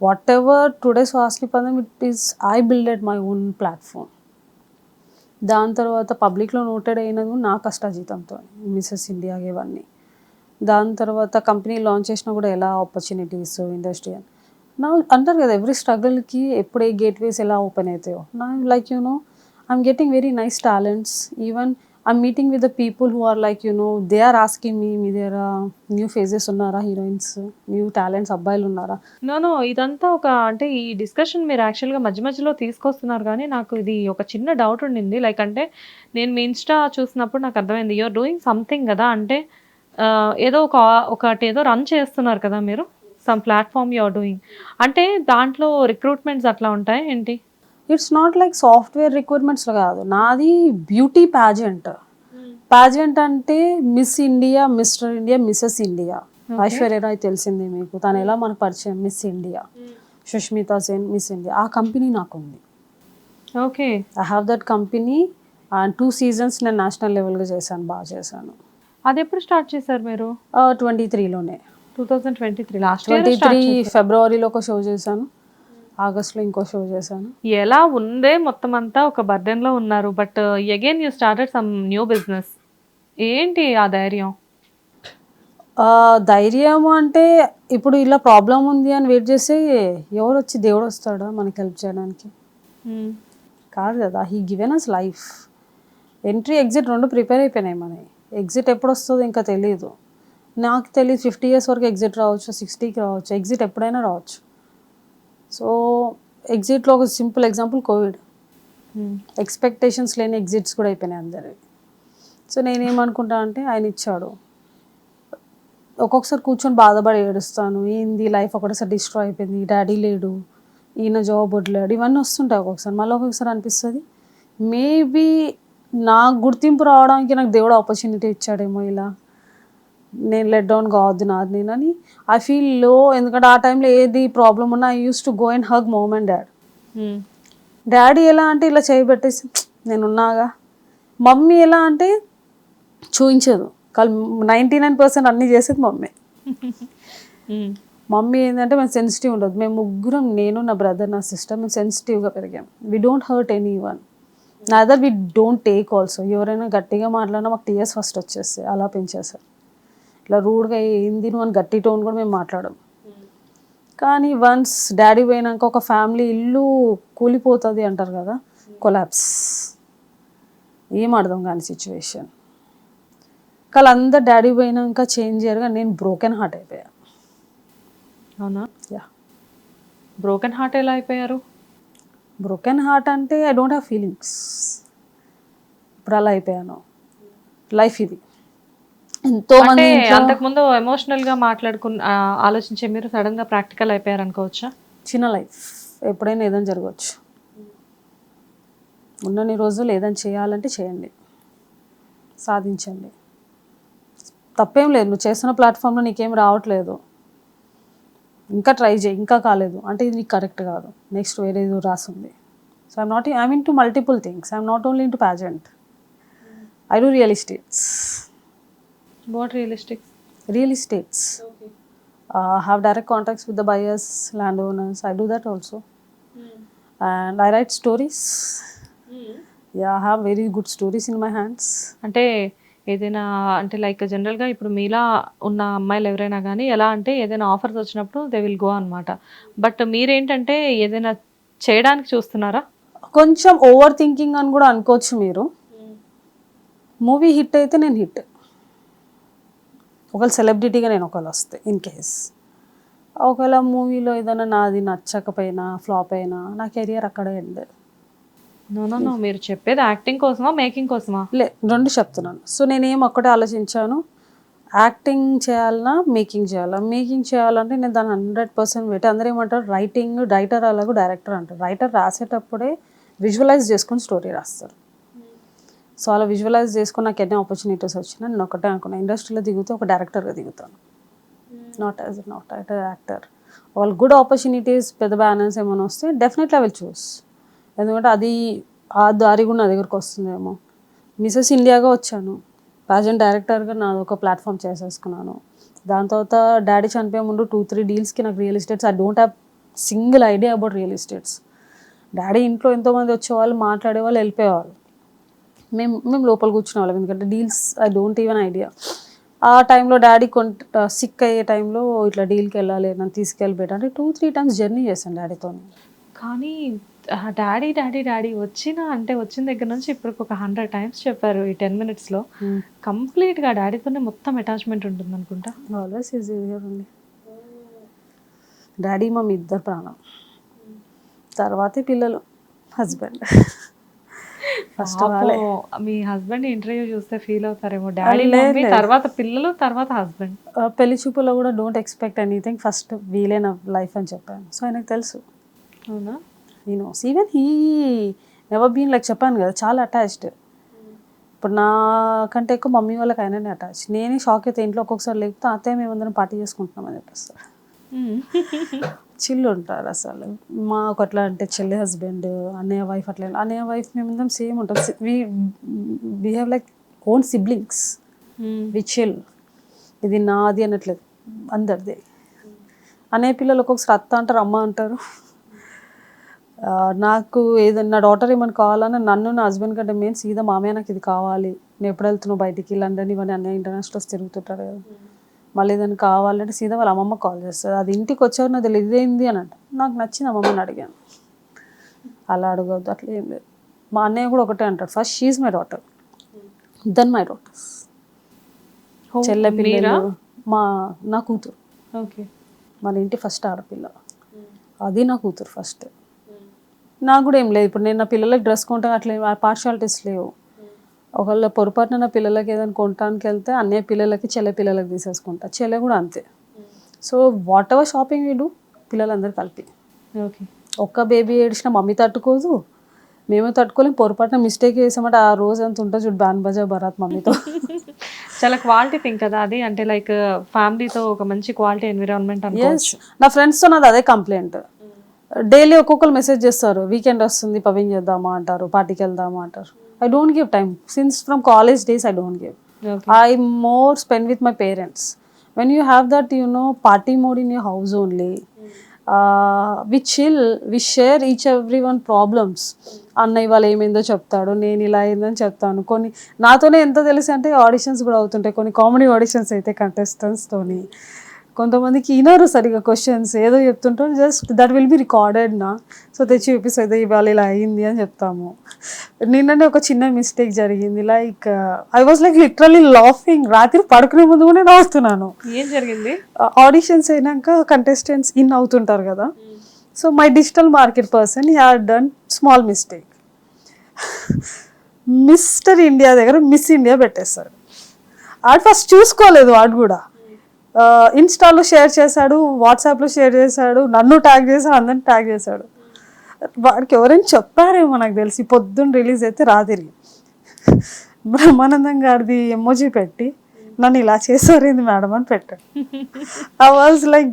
వాట్ ఎవర్ టుడేస్ వాస్లీ పదం it is I builded my own platform. దాని తర్వాత పబ్లిక్లో నోటెడ్ అయినది నా కష్టాజీతంతో, మిసెస్ ఇండియా ఇవన్నీ. దాని తర్వాత కంపెనీ లాంచ్ చేసినా కూడా ఎలా ఆపర్చునిటీస్ ఇండస్ట్రీ అని నా అంటారు కదా, ఎవ్రీ స్ట్రగుల్కి ఎప్పుడు ఏ గేట్వేస్ ఎలా ఓపెన్ అవుతాయో. నా like I'm getting very nice talents. Even I'm meeting with the people who are like they are asking me దగ్గర న్యూ ఫేజెస్ ఉన్నారా, హీరోయిన్స్ న్యూ టాలెంట్స్ అబ్బాయిలు ఉన్నారా. నో ఇదంతా ఒక అంటే ఈ డిస్కషన్ మీరు యాక్చువల్గా మధ్యలో తీసుకొస్తున్నారు కానీ నాకు ఇది ఒక చిన్న డౌట్ ఉండింది. లైక్ అంటే నేను మీ ఇన్స్టా చూసినప్పుడు నాకు అర్థమైంది యూఆర్ డూయింగ్ సంథింగ్ కదా. అంటే ఏదో ఒకటి ఏదో రన్ చేస్తున్నారు కదా మీరు, సమ్ ప్లాట్ఫామ్ యూఆర్ డూయింగ్. అంటే దాంట్లో రిక్రూట్మెంట్స్ అట్లా ఉంటాయి ఏంటి? ఇట్స్ నాట్ లైక్ సాఫ్ట్వేర్ రిక్వైర్మెంట్స్లో కాదు, నాది బ్యూటీ ప్యాజెంట్. ప్యాజెంట్ అంటే Miss India, Mister India, Mrs India. Aishwarya Rai తెలిసింది మీకు, తను ఎలా మనకు పరిచయం, Miss India. Sushmita Sen Miss India. ఆ కంపెనీ నాకు ఉంది. Okay. I have that company and 2 seasons నేను నేషనల్ లెవెల్గా చేశాను, బాగా చేశాను. అది ఎప్పుడు స్టార్ట్ చేశారు మీరు? 23లోనే. 2023 లాస్ట్ ఇయర్ 23 ఫిబ్రవరిలో ఒక షో చేశాను, ఆగస్ట్లో ఇంకో షో చేశాను. ఎలా ఉందే మొత్తం అంతా ఒక బర్డెన్లో ఉన్నారు. But again you started some new business. ఏంటి ఆ ధైర్యం? ధైర్యం అంటే ఇప్పుడు ఇలా ప్రాబ్లం ఉంది అని వెయిట్ చేస్తే ఎవరు వచ్చి దేవుడు వస్తాడా మనకి హెల్ప్ చేయడానికి? కాదు కదా. He given us life. Entry exit 2 prepare అయిపోయినాయి మనకి. ఎగ్జిట్ ఎప్పుడు వస్తుందో ఇంకా తెలియదు. నాకు తెలియదు 50 years వరకు ఎగ్జిట్ రావచ్చు, 60కి రావచ్చు, ఎగ్జిట్ ఎప్పుడైనా రావచ్చు. సో ఎగ్జిట్లో ఒక సింపుల్ ఎగ్జాంపుల్ కోవిడ్. ఎక్స్పెక్టేషన్స్ లేని ఎగ్జిట్స్ కూడా అయిపోయినాయి అందరివి. సో నేనేమనుకుంటా అంటే ఆయన ఇచ్చాడు. ఒక్కొక్కసారి కూర్చొని బాధపడి ఏడుస్తాను, ఏంది లైఫ్ ఒకటేసారి డిస్ట్రాయ్ అయిపోయింది, డాడీ లేడు, ఈయన జాబ్ వదిలాడు, ఇవన్నీ వస్తుంటాయి ఒక్కొక్కసారి. మళ్ళీ ఒక్కొక్కసారి అనిపిస్తుంది మేబీ నాకు గుర్తింపు రావడానికి నాకు దేవుడు ఆపర్చునిటీ ఇచ్చాడేమో, ఇలా నేను లెట్ డౌన్ కావద్దు నాది నేనని ఐ ఫీల్ లో. ఎందుకంటే ఆ టైంలో ఏది ప్రాబ్లం ఉన్నా I use to go and hug mum and dad. Daddy ఎలా అంటే ఇలా చేయబెట్టేసి నేనున్నాగా. మమ్మీ ఎలా అంటే చూపించదు, కానీ 99% అన్నీ చేసేది మమ్మీ. మమ్మీ ఏంటంటే మేము సెన్సిటివ్ ఉండదు. మేము ముగ్గురం, నేను నా బ్రదర్ నా సిస్టర్, మేము సెన్సిటివ్గా పెరిగాం. We don't hurt anyone, neither we don't take also. ఎవరైనా గట్టిగా మాట్లాడినా మాకు టీయర్స్ ఫస్ట్ వచ్చేస్తాయి, అలా పెంచేస్తారు. ఇట్లా రూడ్గా ఏంది నువ్వు అని గట్టి టోన్ కూడా మేము మాట్లాడం. కానీ వన్స్ డాడీ పోయినాక ఒక ఫ్యామిలీ ఇల్లు కూలిపోతుంది అంటారు కదా, కొలాప్స్. ఏం అర్థం కాని సిచ్యువేషన్. కానీ అందరు డాడీ పోయినాక చేంజ్ అయ్యారుగా, నేను బ్రోకెన్ హార్ట్ అయిపోయా. అవునా? యా. బ్రోకెన్ హార్ట్ ఎలా అయిపోయారు? బ్రోకెన్ హార్ట్ అంటే ఐ డోంట్ హ్యావ్ ఫీలింగ్స్. ఇప్పుడు అలా అయిపోయాను. లైఫ్ ఇది. ఎంతో మంది అంతకుముందు ఎమోషనల్ గా ఆలోచించే మీరు సడన్ గా ప్రాక్టికల్ అయిపోయారు అనుకోవచ్చా? చిన్న లైఫ్, ఎప్పుడైనా ఏదైనా జరగవచ్చు. ఉన్నన్ని రోజులు ఏదైనా చేయాలంటే చేయండి, సాధించండి. తప్పేం లేదు. నువ్వు చేస్తున్న ప్లాట్ఫామ్లో నీకేం రావట్లేదు, ఇంకా ట్రై చేయి, ఇంకా కాలేదు అంటే ఇది నీకు కరెక్ట్ కాదు, నెక్స్ట్ వేరేదో రాసింది. So I'm in to multiple things, I'm not only in to pageant. I do real estates. What realistic? Real estates. Have direct contacts with the buyers, landowners. I do that also. And I write stories. Yeah, I have very good stories in my hands. అంటే ఏదైనా అంటే like జనరల్గా ఇప్పుడు మీలా ఉన్న అమ్మాయిలు ఎవరైనా కానీ ఎలా అంటే ఏదైనా ఆఫర్స్ వచ్చినప్పుడు దే విల్ గో అనమాట. బట్ మీరేంటంటే ఏదైనా చేయడానికి చూస్తున్నారా? కొంచెం ఓవర్ థింకింగ్ అని కూడా అనుకోవచ్చు మీరు. మూవీ హిట్ అయితే నేను హిట్, ఒకవేళ సెలబ్రిటీగా నేను ఒకవేళ వస్తే ఇన్ కేస్, ఒకవేళ మూవీలో ఏదైనా నాది నచ్చకపోయినా ఫ్లాప్ అయినా నా కెరియర్ అక్కడే ఎండ్. నో మీరు చెప్పేది యాక్టింగ్ కోసమా మేకింగ్ కోసమా? రెండు చెప్తున్నాను. సో నేనేం ఒక్కటే ఆలోచించాను, యాక్టింగ్ చేయాలన్నా మేకింగ్ చేయాలా. మేకింగ్ చేయాలంటే నేను దాన్ని 100% పెట్టి, అందరూ ఏమంటారు రైటర్ అలాగూ డైరెక్టర్ అంటారు. రైటర్ రాసేటప్పుడే విజువలైజ్ చేసుకొని స్టోరీ రాస్తారు. సో అలా విజువలైజ్ చేసుకుని నాకు ఎన్ని ఆపర్చునిటీస్ వచ్చినా నేను ఒకటే అనుకున్నా, ఇండస్ట్రీలో దిగుతూ ఒక డైరెక్టర్గా దిగుతాను, నాట్ యాక్టర్. వాళ్ళు గుడ్ ఆపర్చునిటీస్ పెద్ద బ్యానర్స్ ఏమైనా వస్తే డెఫినెట్లీ ఐ విల్ చూస్. ఎందుకంటే అది ఆ దారి కూడా నా దగ్గరకు వస్తుందేమో. మిసెస్ ఇండియాగా వచ్చాను, ప్యాజెంట్ డైరెక్టర్గా నాది ఒక ప్లాట్ఫామ్ చేసేసుకున్నాను. దాని తర్వాత డాడీ చనిపోయే ముందు 2-3 డీల్స్కి నాకు real estates, I don't have single idea about real estates. Daddy ఇంట్లో ఎంతోమంది వచ్చేవాళ్ళు, మాట్లాడేవాళ్ళు, వెళ్ళిపోయేవాళ్ళు. మేము లోపల కూర్చునే వాళ్ళం, ఎందుకంటే deals I don't even idea. ఆ టైంలో డాడీ సిక్ అయ్యే టైంలో ఇట్లా డీల్కి వెళ్ళాలి, నన్ను తీసుకెళ్ళిపోయాడు. అంటే 2-3 times జర్నీ చేశాను డాడీతో. కానీ డాడీ డాడీ డాడీ వచ్చిన దగ్గర నుంచి ఇప్పటికి ఒక 100 times చెప్పారు ఈ 10 minutesలో. కంప్లీట్గా డాడీతోనే మొత్తం అటాచ్మెంట్ ఉంటుంది అనుకుంటా. ఆల్వేస్ ఈజ్ ఉంది. డాడీ మమ్మీ ఇద్దరు ప్రాణం, తర్వాతే పిల్లలు, హస్బెండ్. ఫస్ట్ మీ హస్బెండ్ ఇంటర్వ్యూ చూస్తే ఫీల్ అవుతారేమో, డాడీ మమ్మీ తర్వాత పిల్లలు తర్వాత హస్బెండ్. పెళ్లి చూపులో కూడా డోంట్ ఎక్స్పెక్ట్ ఎనీథింగ్, ఫస్ట్ వీలే నా లైఫ్ అని చెప్పాను. సో ఆయనకు తెలుసు. అవునా? Even he never been like, చెప్పాను కదా చాలా అటాచ్డ్. ఇప్పుడు నాకంటే ఎక్కువ మమ్మీ వాళ్ళకి ఆయననే అటాచ్. నేనే షాక్ అయితే ఇంట్లో ఒక్కొక్కసారి లేకపోతే అత్తయ్య మేమందరం పార్టీ చేసుకుంటున్నామని చెప్పేస్తారు. చిల్లు ఉంటారు అసలు. మాకు అట్లా అంటే చెల్లి హస్బెండ్, అన్నయ్య వైఫ్ అట్లా. అన్నయ్య వైఫ్ మేమందరం సేమ్ ఉంటాం. We have like own siblings, we chill. ఇది నాది అనట్లేదు, అందరిదే. అన్నయ్య పిల్లలు ఒక్కొక్కసారి అత్త అంటారు, అమ్మ అంటారు. నాకు ఏదన్నా డాటర్ ఏమైనా కావాలన్నా నన్ను నా హస్బెండ్ కంటే మెయిన్ సీదా మామయ్య నాకు ఇది కావాలి, నేను ఎప్పుడు వెళ్తున్నావు బయటికి, లండన్ ఇవన్నీ అన్నయ్య ఇంటర్నేషనల్స్ తిరుగుతుంటారు కదా, మళ్ళీ ఏదైనా కావాలంటే సీదా వాళ్ళ అమ్మమ్మ కాల్ చేస్తుంది. అది ఇంటికి వచ్చారు నాకు తెలియదు ఇదేంది అని అంట. నాకు నచ్చింది అమ్మమ్మని అడిగాను. అలా అడగద్దు, అట్లా ఏం లేదు. మా అన్నయ్య కూడా ఒకటే అంటాడు, first she my daughter, then my daughters. చెల్లె పిల్లలు నా కూతురు. ఓకే. మన ఇంటి ఫస్ట్ ఆడపిల్ల, అది నా కూతురు ఫస్ట్. నాకు కూడా ఏం లేదు, ఇప్పుడు నేను నా పిల్లలకి డ్రెస్ కొంటా అట్లా పార్షాలిటీస్ లేవు. ఒకవేళ పొరపాటున నా పిల్లలకి ఏదైనా కొనడానికి వెళ్తే అన్నయ్య పిల్లలకి చెల్లె పిల్లలకి తీసేసుకుంటా, చెల్లె కూడా అంతే. సో వాట్ ఎవర్ షాపింగ్ వీడు పిల్లలందరూ కలిపి. ఓకే. ఒక్క బేబీ ఏడిచిన మమ్మీ తట్టుకోదు, మేము తట్టుకోలేము. పొరపాటున మిస్టేక్ చేసామంటే ఆ రోజు అంత ఉంటుంది చూడు, బ్యాన్ బజా బరాత్ మమ్మీతో. చాలా క్వాలిటీ థింక్ కదా అది, అంటే లైక్ ఫ్యామిలీతో ఒక మంచి క్వాలిటీ ఎన్విరాన్మెంట్ అనుకోవచ్చు. నా ఫ్రెండ్స్తో నాది అదే కంప్లైంట్. డైలీ ఒక్కొక్కరు మెసేజ్ చేస్తారు, వీకెండ్ వస్తుంది పవింగ్ చేద్దామా అంటారు, పార్టీకి వెళ్దామా అంటారు. I don't give time. Since from college days, I don't give. Okay. I more spend with my parents. When you have that, party mode in your house only, we chill, we share everyone problems. అన్న ఇవాళ ఏమైందో చెప్తాడు, నేను ఇలా అయిందని చెప్తాను. కొన్ని నాతోనే ఎంత తెలుసు అంటే ఆడిషన్స్ కూడా అవుతుంటాయి, కొన్ని కామెడీ ఆడిషన్స్ అయితే కంటెస్టెంట్స్తోని. కొంతమందికి వినరు సరిగా క్వశ్చన్స్, ఏదో చెప్తుంటారు, just that will be recorded నా. సో తెచ్చి చూపిస్తుంది ఇవాళ ఇలా అయింది అని చెప్తాము. నిన్ననే ఒక చిన్న మిస్టేక్ జరిగింది, like I was like literally laughing. రాత్రి పడుకునే ముందు కూడా నవ్వుతున్నాను. ఏం జరిగింది? ఆడిషన్స్ అయినాక కంటెస్టెంట్స్ ఇన్ అవుతుంటారు కదా. So my digital market person he had done small mistake. Mister India దగ్గర మిస్ ఇండియా పెట్టేస్తాడు. ఆడు ఫస్ట్ చూసుకోలేదు, వాడు కూడా ఇన్స్టాలో షేర్ చేశాడు, వాట్సాప్లో షేర్ చేశాడు, నన్ను ట్యాగ్ చేశాడు, అందరిని ట్యాగ్ చేశాడు. వాడికి ఎవరైనా చెప్పారేమో నాకు తెలిసి. పొద్దున్న రిలీజ్ అయితే రాత్రి బ్రహ్మానందం గారిది ఎమోజీ పెట్టి నన్ను ఇలా చేసారేంది మేడం అని పెట్టాడు. ఐ వాజ్ లైక్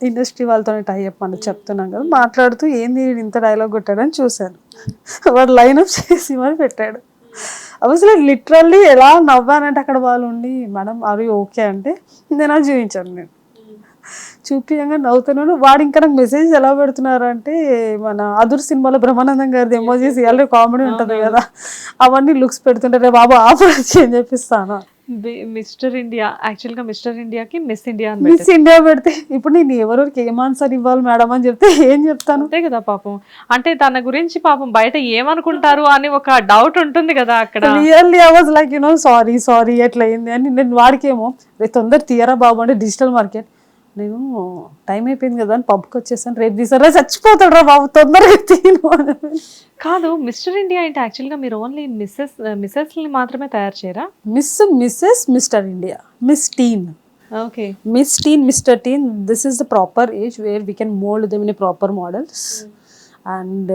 ఇండస్ట్రీ వాళ్ళతో టైఅప్ అని చెప్తున్నాం కదా, మాట్లాడుతూ ఏంది వీడు ఇంత డైలాగ్ కొట్టాడని చూశాను. వాడు లైన్అప్ చేసి మరి పెట్టాడు. ఐ వాజ్ లైక్ లిటరల్లీ ఎలా నవ్వానంటే అక్కడ వాళ్ళు ఉండి మేడం అవి ఓకే అంటే నేను అది చూపించాను. నేను చూపించగా నవ్వుతున్నాను. వాడు ఇంకా నాకు మెసేజ్ ఎలా పెడుతున్నారు అంటే మన అదుర్ సినిమాలో బ్రహ్మానందం గారిది ఎమోజీస్ ఎలా కామెడీ ఉంటుంది కదా, అవన్నీ లుక్స్ పెడుతుంటారే బాబు ఆపరచి అని చెప్పిస్తాను. మిస్టర్ ఇండియా యాక్చువల్గా మిస్టర్ ఇండియాకి మిస్ ఇండియా అని మిస్ ఇండియా పెడితే ఇప్పుడు నేను ఎవరికి ఏం ఆన్సర్ ఇవ్వాలి మేడం అని చెప్తే ఏం చెప్తాను? అంతే కదా పాపం. అంటే తన గురించి పాపం బయట ఏమనుకుంటారు అని ఒక డౌట్ ఉంటుంది కదా అక్కడ. Really I was like sorry ఎట్లా అయింది అని. నేను వాడికేమో తొందర తీయరా బాబు అంటే డిజిటల్ మార్కెట్, నేను టైం అయిపోయింది కదా అని పబ్కి వచ్చేసాను, రేపు తీసారా చచ్చిపోతాడు రా బాబు తొందరగా తీను అని. కాదు మిస్టర్ ఇండియా అంటే యాక్చువల్గా మీరు ఓన్లీ మిస్సెస్ని మాత్రమే తయారు చేయరా? Mrs mister India, miss teen, okay, miss teen, mister teen, this is the proper age where we can mould them in proper models. And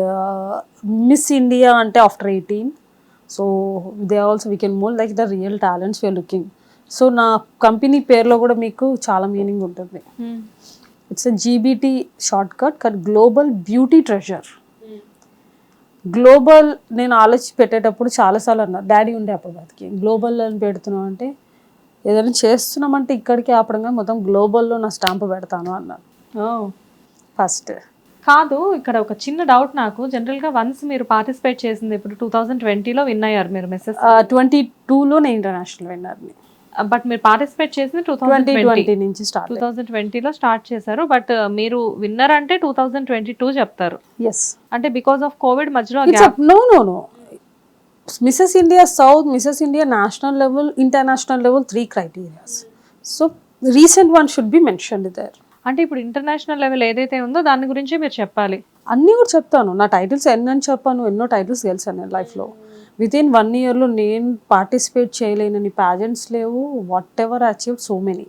miss India అంటే after 18, so they also we can mould like the real talents we're looking. So నా company పేరులో కూడా మీకు చాలా meaning ఉంటుంది. It's GBT short cut global beauty treasure. Global నేను ఆలోచించి పెట్టేటప్పుడు చాలాసార్లు అన్నారు, డాడీ ఉండే అప్పుడు బతికి గ్లోబల్ అని పెడుతున్నాం అంటే ఏదైనా చేస్తున్నామంటే ఇక్కడికి ఆపడంగా మొత్తం గ్లోబల్లో నా స్టాంప్ పెడతాను అన్నాను ఫస్ట్. కాదు ఇక్కడ ఒక చిన్న డౌట్ నాకు. జనరల్గా వన్స్ మీరు పార్టిసిపేట్ చేసింది ఇప్పుడు 2020లో విన్ అయ్యారు మీరు మిస్సెస్. 22లో నేను ఇంటర్నేషనల్ విన్నర్ని. బట్ మీరు పార్టిసిపేట్ చేసింది 2020 నుంచి స్టార్ట్. 2020లో స్టార్ట్ చేశారు. బట్ మీరు విన్నర్ అంటే 2022 చెప్తారు. ఎస్, అంటే బికాస్ ఆఫ్ కోవిడ్ మధ్యలో no Mrs India South, Mrs India national level, international level, 3 criterias. So recent one should be mentioned there. అంటే ఇప్పుడు ఇంటర్నేషనల్ లెవెల్ ఏదైతే ఉందో దాని గురించి మీరు చెప్పాలి. అన్నీ కూడా చెప్తాను. నా టైటిల్స్ ఎన్నని చెప్పాను, ఎన్నో టైటిల్స్ గెలిచాను నేను లైఫ్లో. వితిన్ 1 ఇయర్లో నేను పార్టిసిపేట్ చేయలేనని ప్యాజెంట్స్ లేవు. What ever achieve so many.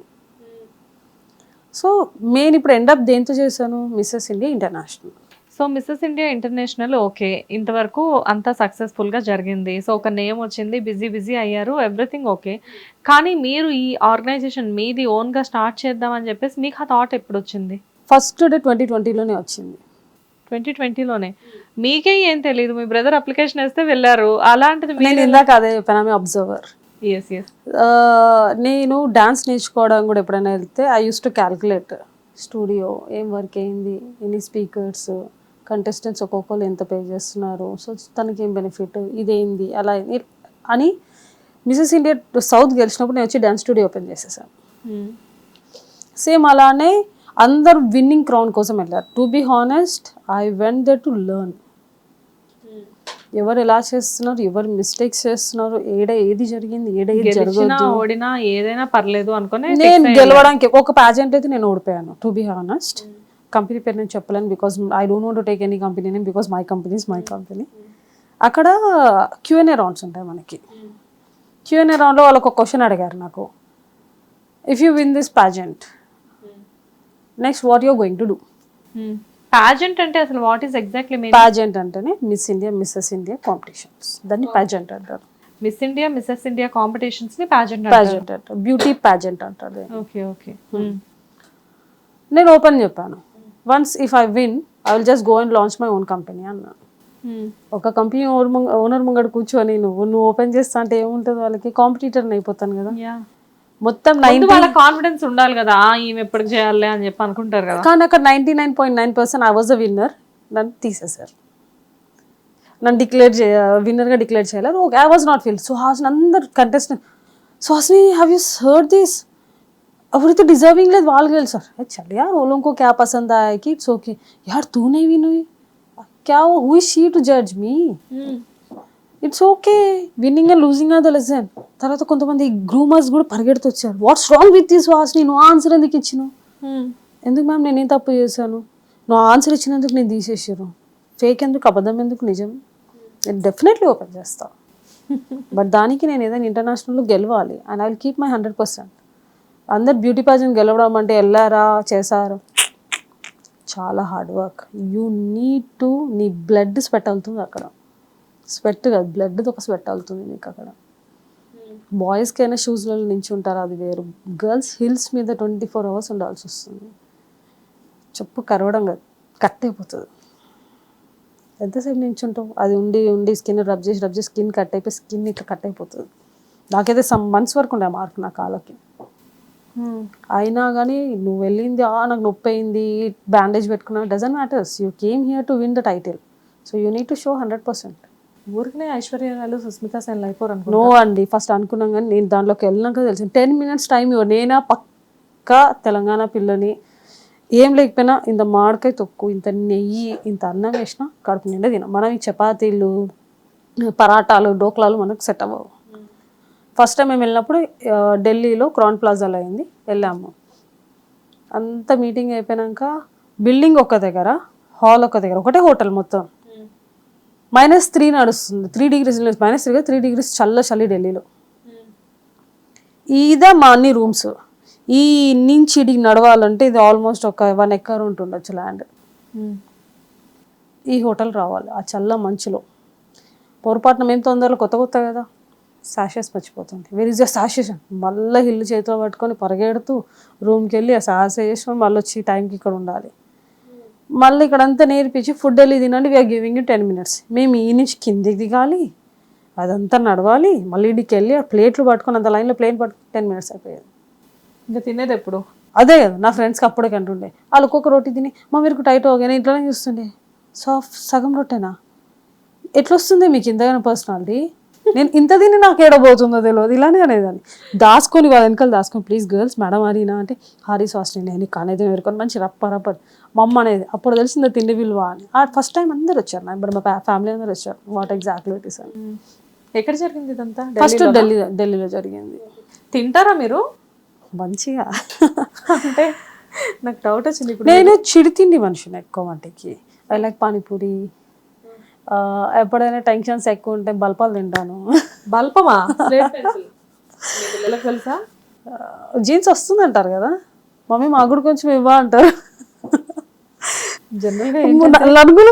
So నేను ఇప్పుడు ఎండప్ దేంతో చేశాను, Mrs India international. So Mrs India international okay, ఇంతవరకు అంతా సక్సెస్ఫుల్గా జరిగింది. సో ఒక నేమ్ వచ్చింది, బిజీ అయ్యారు, ఎవ్రీథింగ్ ఓకే. కానీ మీరు ఈ ఆర్గనైజేషన్ మీది ఓన్గా స్టార్ట్ చేద్దామని చెప్పేసి మీకు ఆ థాట్ ఎప్పుడు వచ్చింది? ఫస్ట్ డే 2020లోనే వచ్చింది. 2020లోనే? మీకే ఏం తెలియదు, మీ బ్రదర్ అప్లికేషన్ వేస్తే వెళ్ళారు, అలాంటిది నేను ఇందాక అదే చెప్పాను, అబ్జర్వర్. ఎస్ నేను డాన్స్ నేర్చుకోవడం కూడా ఎప్పుడైనా వెళ్తే I use to calculate studio ఏం వర్క్ అయింది, ఎన్ని స్పీకర్స్, కంటెస్టెంట్స్ ఒక్కొక్కరు ఎంత పే చేస్తున్నారు, సో తనకి ఏం బెనిఫిట్, ఇదేంది అలా అని. మిసెస్ ఇండియా సౌత్ గెలిచినప్పుడు నేను వచ్చి డాన్స్ స్టూడియో ఓపెన్ చేసేసాను. సేమ్ అలానే అందరు విన్నింగ్ క్రౌన్ కోసం వెళ్ళారు. To be honest I went there to learn. ఎవరు ఎలా చేస్తున్నారు, ఎవరు మిస్టేక్స్ చేస్తున్నారు, ఏది జరిగింది, ఏది జరగదు, ఓడినా ఏదైనా పర్లేదు అనుకుని నేను గెలవడానికి. ఒక ప్యాజెంట్ అయితే నేను ఓడిపోయాను. టు బీ హానెస్ట్ కంపెనీ పేరు నేను చెప్పలేను, because I don't want to take any company name, because my company is my company. అక్కడ Q&A రౌండ్స్ ఉంటాయి మనకి. Q&A రౌండ్లో వాళ్ళు ఒక క్వశ్చన్ అడిగారు నాకు, if you win this pageant next what you're going to do. Pageant అంటే అసలు what is exactly meaning? Pageant అంటేనే miss India, Mrs India competitions, దాన్ని ప్యాజెంట్ అంటారు. Miss India, Mrs India competitions ని ప్యాజెంట్ అంటారు, బ్యూటీ ప్యాజెంట్ అంటారు. Okay. నేను open చెప్పాను, once if I win I will just go and launch my own company అన్నాను. ఒక కంపెనీ ఓనర్ ముంగడు కూర్చొని నువ్వు ఓపెన్ చేస్తా అంటే ఏముంటుంది, వాళ్ళకి కాంపిటీటర్ అయిపోతాను కదా. మొత్తం వాళ్ళ కాన్ఫిడెన్స్ ఉండాలి కదా, ఈమె ఎప్పటికి చేయాలి అని చెప్పి అనుకుంటారు కదా. కానీ అక్కడ 99.9% ఐ వాజ్ ద విన్నర్. నన్ను తీసేశారు, నన్ను విన్నర్గా డిక్లేర్ చేయలేరు. Okay, I was not feel. Suhasini అందరు contestant, Suhasini have you heard this, ఎవరైతే డిజర్వింగ్ లేదు వాళ్ళు గెలిచారు. చల్ యార్ वो लोगों को क्या पसंद आया कि इट्स ओके यार तू नहीं विन हुई, क्या हु इज शी टू जज me, it's okay, winning and losing are the lesson. తర్వాత కొంతమంది గ్రూమర్స్ కూడా పరిగెడుతూ వచ్చారు, వాట్స్ రాంగ్ విత్ దిస్ వాస్ని, నువ్వు ఆన్సర్ ఎందుకు ఇచ్చినావు, ఎందుకు మ్యామ్ నేనేం తప్పు చేశాను, నువ్వు ఆన్సర్ ఇచ్చినందుకు నేను తీసేసారు, ఫేక్ ఎందుకు, అబద్ధం ఎందుకు, నిజం. నేను డెఫినెట్లీ ఓపెన్ చేస్తాను, బట్ దానికి నేను ఏదైనా ఇంటర్నేషనల్లో గెలవాలి and I will keep my 100%. అందరు బ్యూటీ పాజెంట్ గెలవడం అంటే వెళ్ళారా చేశారు, చాలా hard work. You need to, నీ బ్లడ్ స్వెట్ అవుతుంది అక్కడ, స్వెట్ కాదు బ్లడ్, ఒక స్వెట్ అవుతుంది మీకు అక్కడ. బాయ్స్కైనా షూస్లలో నించుంటారు, అది వేరు. గర్ల్స్ హిల్స్ మీద 24 hours ఉండాల్సి వస్తుంది. చెప్పు కరవడం కాదు, కట్ అయిపోతుంది. ఎంతసేపు నించుంటావు? అది ఉండి ఉండి స్కిన్ రబ్ చేసి స్కిన్ కట్ అయిపోయి స్కిన్ ఇట్లా కట్ అయిపోతుంది. నాకైతే సమ్ మంత్స్ వరకు ఉండే మార్క్ నా కాళ్ళకి. అయినా కానీ నువ్వు వెళ్ళింది నాకు నొప్పి అయింది, బ్యాండేజ్ పెట్టుకున్నా, doesn't matters. You came here to win the title, so you need to show 100%. ఊరికనే ఐశ్వర్యాలు సుస్మితా సేన్ అయిపోరు అనుకో. నో అండి, ఫస్ట్ అనుకున్నాం కానీ నేను దాంట్లోకి వెళ్ళినాక తెలిసి 10 minutes టైం ఇవ్వ. నేనా పక్కా తెలంగాణ పిల్లని, ఏం లేకపోయినా ఇంత మామిడికాయ తొక్కు, ఇంత నెయ్యి, ఇంత అన్నం వేసినా కడుపు నిండా తినాం. మనం ఈ చపాతీలు, పరాటాలు, డోక్లాలు మనకు సెట్ అవ్వవు. ఫస్ట్ టైం మేము వెళ్ళినప్పుడు ఢిల్లీలో క్రౌన్ ప్లాజాలో అయింది, వెళ్ళాము. అంత మీటింగ్ అయిపోయాక బిల్డింగ్ ఒక దగ్గర, హాల్ ఒక దగ్గర, ఒకటే హోటల్ మొత్తం. -3 నడుస్తుంది, 3 degrees, -3 degrees చలి ఢిల్లీలో. ఇదే మా అన్ని రూమ్స్. ఈ నుంచి ఇడికి నడవాలంటే ఇది ఆల్మోస్ట్ ఒక 1 acre ఉంటుండొచ్చు ల్యాండ్. ఈ హోటల్ రావాలి ఆ చల్ల మంచులో. పొరపాటున మేము తొందరలో కొత్త కదా, శాషెస్ మర్చిపోతుంది. Where is the sashes? మళ్ళీ హిల్లు చేతిలో పట్టుకొని పరిగెడుతూ రూమ్కి వెళ్ళి ఆ శాష చేసుకొని మళ్ళీ వచ్చి టైంకి ఇక్కడ ఉండాలి. మళ్ళీ ఇక్కడంతా నేర్పించి ఫుడ్ వెళ్ళి తినండి, వీఆర్ గివింగ్ 10 minutes. మేము ఈ నుంచి కిందికి దిగాలి, అదంతా నడవాలి, మళ్ళీ ఇడికి వెళ్ళి ఆ ప్లేట్లు పట్టుకొని అంత లైన్లో ప్లేట్ పట్టుకొని 10 minutes అయిపోయేది. ఇంకా తినేది ఎప్పుడు? అదే కదా నా ఫ్రెండ్స్కి అప్పుడే కంటుండే. వాళ్ళు ఒక్కొక్క రొట్టి తిని మా మీరు టైట్ అవగానే ఇంట్లోనే చూస్తుండే, సాఫ్ట్ సగం రొట్టెనా ఎట్లా వస్తుంది మీకు ఇంతగానో పర్సనాలిటీ? నేను ఇంత తిని నాకు ఏడబోతుందో తెలియదు, ఇలానే అనేదాన్ని. దాచుకొని వాళ్ళ వెనకాల దాచుకొని, ప్లీజ్ గర్ల్స్ మేడం అడిగినా అంటే హారీ సాస్ నేను కానైతే వేరుకొని మంచి రప్ప మా అమ్మ అనేది. అప్పుడు తెలిసింది తిండి విలువ అని. ఫస్ట్ టైం అందరు వచ్చారు, నా ఇప్పుడు మా ఫ్యామిలీ అందరూ వచ్చారు. వాట్ ఎగ్జాక్ట్లీ ఇట్ ఇస్ అని. ఎక్కడ జరిగింది ఇదంతా? ఫస్ట్ ఢిల్లీలో జరిగింది. తింటారా మీరు మంచిగా? అంటే నాకు డౌట్ వచ్చింది ఇప్పుడు. నేను చిడితిండి మనిషిని ఎక్కువ మట్టికి. I like panipuri. ఎప్పుడైనా టెన్షన్స్ ఎక్కువ ఉంటే బల్పాలు తింటాను. బల్పమా? పిల్లలకు తెలుసా? జీన్స్ వస్తుంది అంటారు కదా, మమ్మీ మాకు కూడా కొంచెం ఇవ్వ అంటారు. జనరల్గా నలుగురు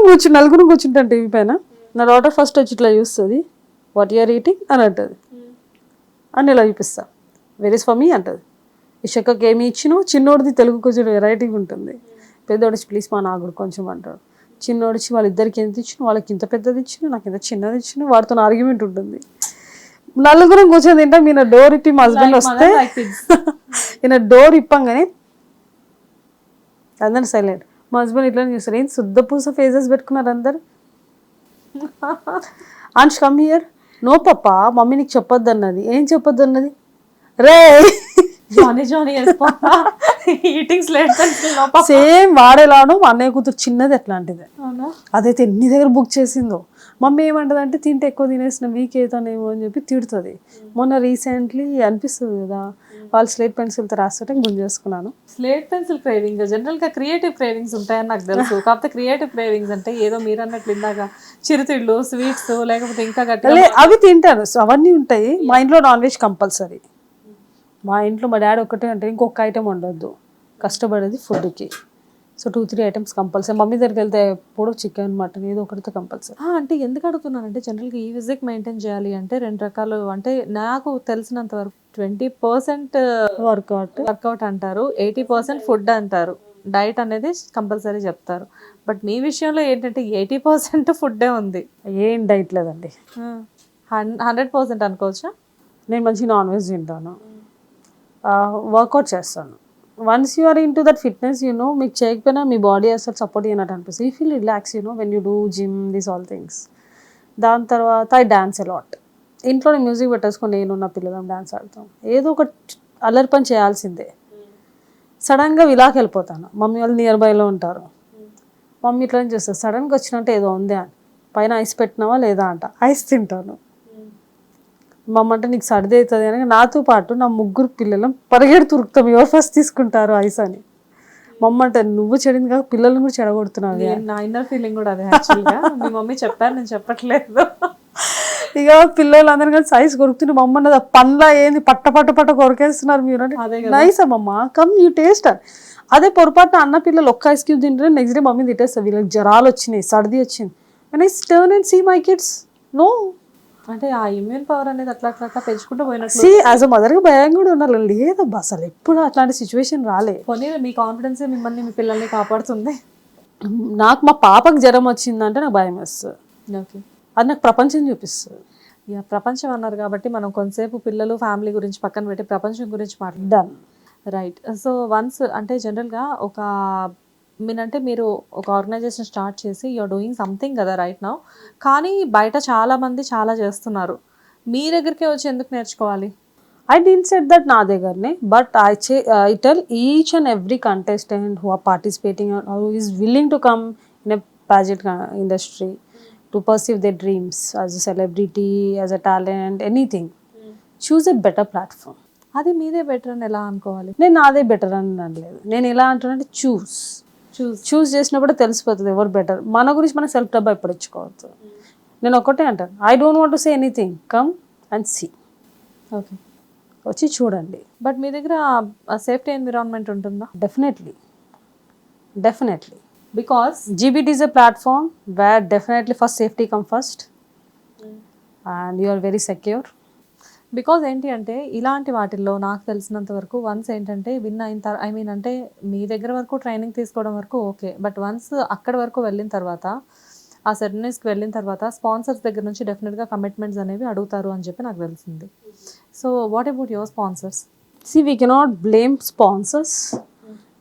కూర్చుంటాను టీవీ పైన. నా డాటర్ ఫస్ట్ వచ్చి ఇట్లా చూస్తుంది, వాట్ యూఆర్ ఈటింగ్ అని అంటుంది. అని ఇలా చూపిస్తా, వెరీస్ ఫర్ మీ అంటుంది. ఈ చెక్కకి ఏమి ఇచ్చినో, చిన్నోడిది తెలుగు కొంచెం వెరైటీగా ఉంటుంది. పెద్దోడిచి ప్లీజ్ మా నాకు కూడా కొంచెం అంటాడు. చిన్నోడిచి వాళ్ళిద్దరికి ఎంత ఇచ్చినా, వాళ్ళకి ఇంత పెద్దది ఇచ్చినా, నాకు ఇంత చిన్నది ఇచ్చినా, వాడితో ఆర్గ్యుమెంట్ ఉంటుంది. నలుగురం కూర్చొని తింటా. ఈయన డోర్ ఇప్పి మా హస్బెండ్ వస్తే ఈయన డోర్ ఇప్పంగానే అందరు సైలెంట్. మా హస్బెండ్ ఇట్లా చూస్తారు, ఏం శుద్ధ పూస ఫేసెస్ పెట్టుకున్నారు అందరు. Ansh come here. నో పప్ప, మమ్మీ నీకు చెప్పొద్దు అన్నది. ఏం చెప్పొద్దు అన్నది? రే జానీ ఈటింగ్ స్లేట్ సేమ్ వాడేలాను. మా అన్నయ్య కూతురు చిన్నది ఎట్లాంటిదే, అదైతే ఎన్ని దగ్గర బుక్ చేసిందో. మమ్మీ ఏమంటది అంటే తింటే ఎక్కువ తినేసిన వీక్ అవుతానేమో అని చెప్పి తిడుతుంది. మొన్న రీసెంట్లీ అనిపిస్తుంది కదా, వాళ్ళు స్లేట్ పెన్సిల్తో రాస్తుంటే గుంజేసుకున్నాను. స్లేట్ పెన్సిల్ క్రేవింగ్ జనరల్ గా క్రియేటివ్ క్రేవింగ్స్ ఉంటాయని నాకు తెలుసు. కాకపోతే క్రియేటివ్ క్రేవింగ్స్ అంటే ఏదో మీరు అన్నట్లు ఇందాక చిరుతిళ్ళు, స్వీట్స్, లేకపోతే ఇంకా గట్టిగా అవి తింటాను. సో అవన్నీ ఉంటాయి. మా ఇంట్లో నాన్ వెజ్ కంపల్సరీ. మా ఇంట్లో మా డాడీ ఒక్కటే అంటే ఇంకొక ఐటెం ఉండొద్దు, కష్టపడేది ఫుడ్కి. So 2-3 items compulsory. మమ్మీ దగ్గరికి వెళ్తే ఎప్పుడు చికెన్, మటన్ ఏదో ఒకటితో కంపల్సరీ. అంటే ఎందుకు అడుగుతున్నానంటే జనరల్గా ఈ ఫిజిక్ మెయింటైన్ చేయాలి అంటే 2 రకాలు. అంటే నాకు తెలిసినంత వరకు 20% వర్కౌట్ అంటారు, 80% ఫుడ్ అంటారు. డైట్ అనేది కంపల్సరీ చెప్తారు. బట్ మీ విషయంలో ఏంటంటే 80% ఫుడ్డే ఉంది. ఏం డైట్ లేదండి, 100% అనుకోవచ్చా? నేను మంచి నాన్ వెజ్ తింటాను, వర్కౌట్ చేస్తాను. Once you are in to that fitness, మీకు చేయకపోయినా మీ బాడీ అసలు సపోర్ట్ చేయనట్టు అనిపిస్తుంది. You feel relax when you do gym, these all things. దాని తర్వాత ఐ డాన్స్ అలాట్. ఇంట్లోనే మ్యూజిక్ పెట్టేసుకొని నేను నా పిల్లలం డాన్స్ ఆడతాం. ఏదో ఒక అల్లరి పని చేయాల్సిందే. సడన్గా విలాకి వెళ్ళిపోతాను. మమ్మీ వాళ్ళు నియర్ బైలో ఉంటారు. మమ్మీ ఇట్లా చేస్తారు, సడన్గా వచ్చినట్టు ఏదో ఉంది అని. పైన ఐస్ పెట్టినావా లేదా అంట, ఐస్ తింటాను. మమ్మ అంటే నీకు సర్ది అవుతుంది అని నాతో పాటు నా 3 పిల్లలు పరిగెడుతూ ఉరుకుతాం, ఎవరు ఫస్ట్ తీసుకుంటారు ఐస్ అని. మమ్మ అంటే నువ్వు చెడింది కాక పిల్లల్ని కూడా చెడగొడుతున్నావు. నా ఇన్నర్ ఫీలింగ్ కూడా అదే యాక్చువల్గా. మీ మమ్మీ చెప్పారు, నేను చెప్పట్లేదు. ఇక పిల్లలు అందరూ కలిసి ఐస్ కొరుకుతుంటే మమ్మ అన్నది పండ్లా ఏంది పట్ట కొరికేస్తున్నారు మీరు అంటే. నైస్ అమ్మమ్మ, కమ్ యూ టేస్ట్. అదే పొరపాటున అన్న పిల్లలు ఒక్క ఐస్ క్యూబ్ తింటే నెక్స్ట్ డే మమ్మీ తిట్టేస్తారు, వీళ్ళకి జ్వరాలు వచ్చినాయి, సర్ది వచ్చింది. And I turn and see my kids, no అంటే ఆ ఇమ్యూన్ పవర్ అనేది అట్లా అట్లా అట్లా పెంచుకుంటూ పోయినట్లు. సి యాజ్ అ మదర్గా భయం కూడా ఉండాలి. లేదబ్బా అసలు ఎప్పుడు అట్లాంటి సిచ్యువేషన్ రాలే. పోనీ మీ కాన్ఫిడెన్సే మిమ్మల్ని మీ పిల్లల్ని కాపాడుతుంది. నాకు మా పాపకు జ్వరం వచ్చిందంటే నాకు భయం వేస్తుంది. ఓకే, అది నాకు ప్రపంచం చూపిస్తుంది. ఇక ప్రపంచం అన్నారు కాబట్టి మనం కొంతసేపు పిల్లలు ఫ్యామిలీ గురించి పక్కన పెట్టి ప్రపంచం గురించి మాట్లాడదాం. డన్. రైట్. సో వన్స్ అంటే జనరల్గా ఒక మీనంటే మీరు ఒక ఆర్గనైజేషన్ స్టార్ట్ చేసి యూఆర్ డూయింగ్ సంథింగ్ కదా రైట్ నౌ, కానీ బయట చాలా మంది చాలా చేస్తున్నారు. మీ దగ్గరికే వచ్చి ఎందుకు నేర్చుకోవాలి? I didn't say that నా దగ్గరనే, but I tell each and every contestant who are participating or who is willing to come in a pageant industry to pursue their dreams as a celebrity, as a talent, anything. Choose a better platform. అది మీదే better అని ఎలా అనుకోవాలి? నేను నాదే better అని అనలేదు. నేను ఎలా అంటున్నానంటే చూస్ చేసినప్పుడు తెలిసిపోతుంది ఎవరు బెటర్. మన గురించి మనం సెల్ఫ్ డబ్బా ఎప్పుడు ఇచ్చుకోవద్దు. నేను ఒకటే అంటాను, I don't want to say anything, come and see. Okay, వచ్చి చూడండి. బట్ మీ దగ్గర సేఫ్టీ ఎన్విరాన్మెంట్ ఉంటుందా? Definitely. Because GBT is a platform where definitely first safety come first and you are very secure. Because ఏంటి అంటే ఇలాంటి వాటిల్లో నాకు తెలిసినంత వరకు వన్స్ ఏంటంటే విన్ అయిన తర్వాత ఐ మీన్ అంటే మీ దగ్గర వరకు ట్రైనింగ్ తీసుకోవడం వరకు ఓకే, బట్ వన్స్ అక్కడి వరకు వెళ్ళిన తర్వాత ఆ సెరమనీస్కి వెళ్ళిన తర్వాత స్పాన్సర్స్ దగ్గర నుంచి డెఫినెట్గా కమిట్మెంట్స్ అనేవి అడుగుతారు అని చెప్పి నాకు తెలిసింది. So what about your sponsors? See, we cannot blame sponsors.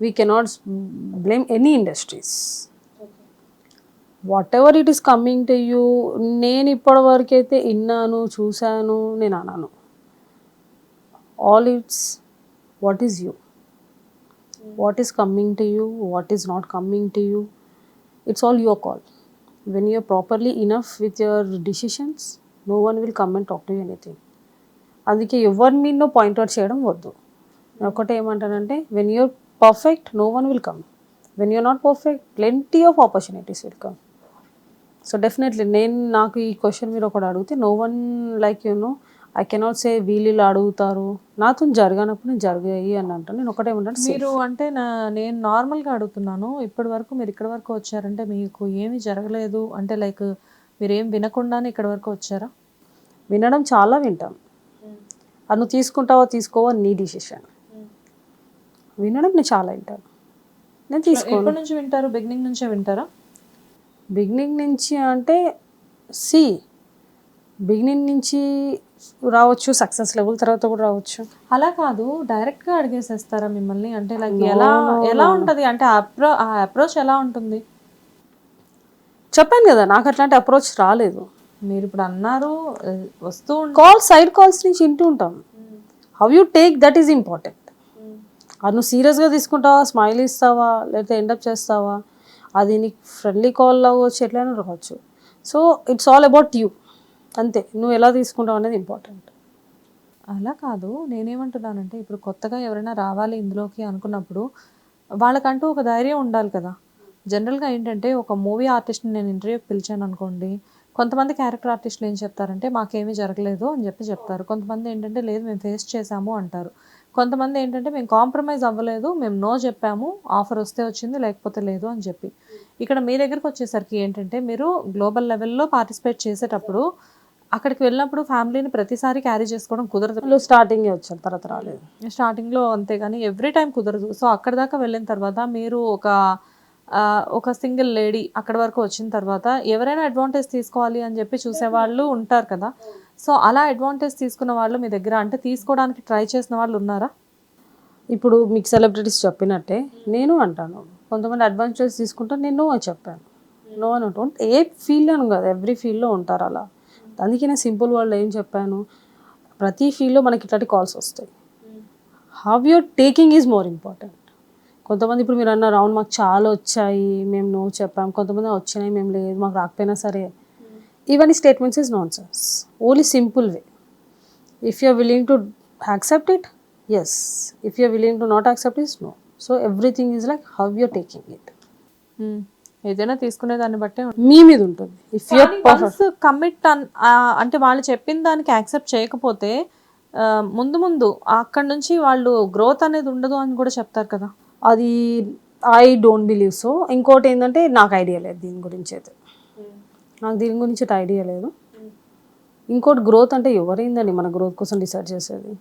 We cannot blame any industries. Whatever it is coming to you, నేను ఇప్పటి వరకు అయితే విన్నాను, చూశాను, నేను అన్నాను. All it's what is you. What is coming to you, what is not coming to you. It's all your call. When you're properly enough with your decisions, no one will come and talk to you anything. అందుకే ఎవరి మీద point out చేయడం వద్దు. నేను ఒకటే ఏమంటానంటే, when you're perfect no one will come, when you're not perfect plenty of opportunities will come. So definitely నాకు ఈ క్వశ్చన్ మీరు ఒకటి అడిగితే no one like I cannot say వీళ్ళు అడుగుతారు, నాతో జరగనప్పుడు నేను జరిగాయి అని అంటాను. నేను ఒకటే ఏమంటాను, మీరు అంటే నేను నార్మల్గా అడుగుతున్నాను, ఇప్పటి వరకు మీరు ఇక్కడ వరకు వచ్చారంటే మీకు ఏమీ జరగలేదు అంటే లైక్ మీరు ఏం వినకుండానే ఇక్కడ వరకు వచ్చారా? వినడం చాలా వింటాం. అది నువ్వు తీసుకుంటావో తీసుకోవో నీ డిసిషన్. వినడం నేను చాలా వింటాను. నేను తీసుకోను. ఎప్పటి నుంచి వింటారు? బిగినింగ్ నుంచే వింటారా? బిగినింగ్ నుంచి అంటే బిగినింగ్ నుంచి రావచ్చు, సక్సెస్ లెవెల్ తర్వాత కూడా రావచ్చు. అలా కాదు, డైరెక్ట్గా అడిగేసేస్తారా మిమ్మల్ని? అంటే లైక్ ఎలా ఉంటుంది అంటే ఆ అప్రోచ్ ఎలా ఉంటుంది? చెప్పాను కదా, నాకు అట్లాంటి అప్రోచ్ రాలేదు. మీరు ఇప్పుడు అన్నారు వస్తూ సైడ్ కాల్స్ నుంచి వింటూ ఉంటాం. How you take that is important. అది నువ్వు సీరియస్గా తీసుకుంటావా, స్మైల్ ఇస్తావా, లేకపోతే ఎండప్ చేస్తావా, అది నీకు ఫ్రెండ్లీ కాల్ అవ్వచ్చు, ఎట్లయినా రావచ్చు. So it's all about you, అంతే. నువ్వు ఎలా తీసుకుంటావు అనేది ఇంపార్టెంట్. అలా కాదు, నేనేమంటున్నానంటే ఇప్పుడు కొత్తగా ఎవరైనా రావాలి ఇందులోకి అనుకున్నప్పుడు వాళ్ళకంటూ ఒక ధైర్యం ఉండాలి కదా. జనరల్గా ఏంటంటే ఒక మూవీ ఆర్టిస్ట్ని నేను ఇంటర్వ్యూకి పిలిచాను అనుకోండి, కొంతమంది క్యారెక్టర్ ఆర్టిస్టులు ఏం చెప్తారంటే మాకేమీ జరగలేదు అని చెప్తారు. కొంతమంది ఏంటంటే లేదు మేము ఫేస్ చేసాము అంటారు. కొంతమంది ఏంటంటే మేము కాంప్రమైజ్ అవ్వలేదు, మేము నో చెప్పాము, ఆఫర్ వస్తే వచ్చింది లేకపోతే లేదు అని చెప్పి. ఇక్కడ మీ దగ్గరకు వచ్చేసరికి ఏంటంటే మీరు గ్లోబల్ లెవెల్లో పార్టిసిపేట్ చేసేటప్పుడు అక్కడికి వెళ్ళినప్పుడు ఫ్యామిలీని ప్రతిసారి క్యారీ చేసుకోవడం కుదరదు. స్టార్టింగే వచ్చాను, తర్వాత రాలేదు. స్టార్టింగ్లో అంతేగాని ఎవ్రీ టైం కుదరదు. సో అక్కడి దాకా వెళ్ళిన తర్వాత మీరు ఒక సింగిల్ లేడీ అక్కడి వరకు వచ్చిన తర్వాత ఎవరైనా అడ్వాంటేజ్ తీసుకోవాలి అని చెప్పి చూసేవాళ్ళు ఉంటారు కదా. సో అలా అడ్వాంటేజ్ తీసుకున్న వాళ్ళు మీ దగ్గర అంటే తీసుకోవడానికి ట్రై చేసిన వాళ్ళు ఉన్నారా? ఇప్పుడు మీకు సెలబ్రిటీస్ చెప్పినట్టే నేను అంటాను, కొంతమంది అడ్వాంటేజ్ తీసుకుంటాను, నేను నో అని చెప్పాను. నో అని ఉంటాను. ఏ ఫీల్డ్లోనూ కాదు, ఎవ్రీ ఫీల్డ్లో ఉంటారు అలా. అందుకే నేను సింపుల్ వాళ్ళు ఏం చెప్పాను, ప్రతి ఫీల్డ్లో మనకి ఇట్లాంటి కాల్స్ వస్తాయి. How you're taking is more important. కొంతమంది ఇప్పుడు మీరు అన్నారు, అవును మాకు చాలా వచ్చాయి మేము నో చెప్పాం, కొంతమంది వచ్చినాయి మేము లేదు మాకు రాకపోయినా సరే. ఇవన్నీ statements is nonsense. Only simple way. If you are willing to accept it, yes. If you are willing to not accept it, no. So everything is like how you're taking it. ఏదైనా తీసుకునే దాన్ని బట్టే మీ మీద ఉంటుంది. If you commit అంటే వాళ్ళు చెప్పిన దానికి యాక్సెప్ట్ చేయకపోతే ముందు అక్కడ నుంచి వాళ్ళు గ్రోత్ అనేది ఉండదు అని కూడా చెప్తారు కదా. అది ఐ డోంట్ బిలీవ్ సో. ఇంకోటి ఏంటంటే నాకు ఐడియా లేదు దీని గురించి అయితే. నాకు దీని గురించి ఐడియా లేదు. ఇంకోటి గ్రోత్ అంటే ఎవరైందండి మన గ్రోత్ కోసం డిసైడ్ చేసేది?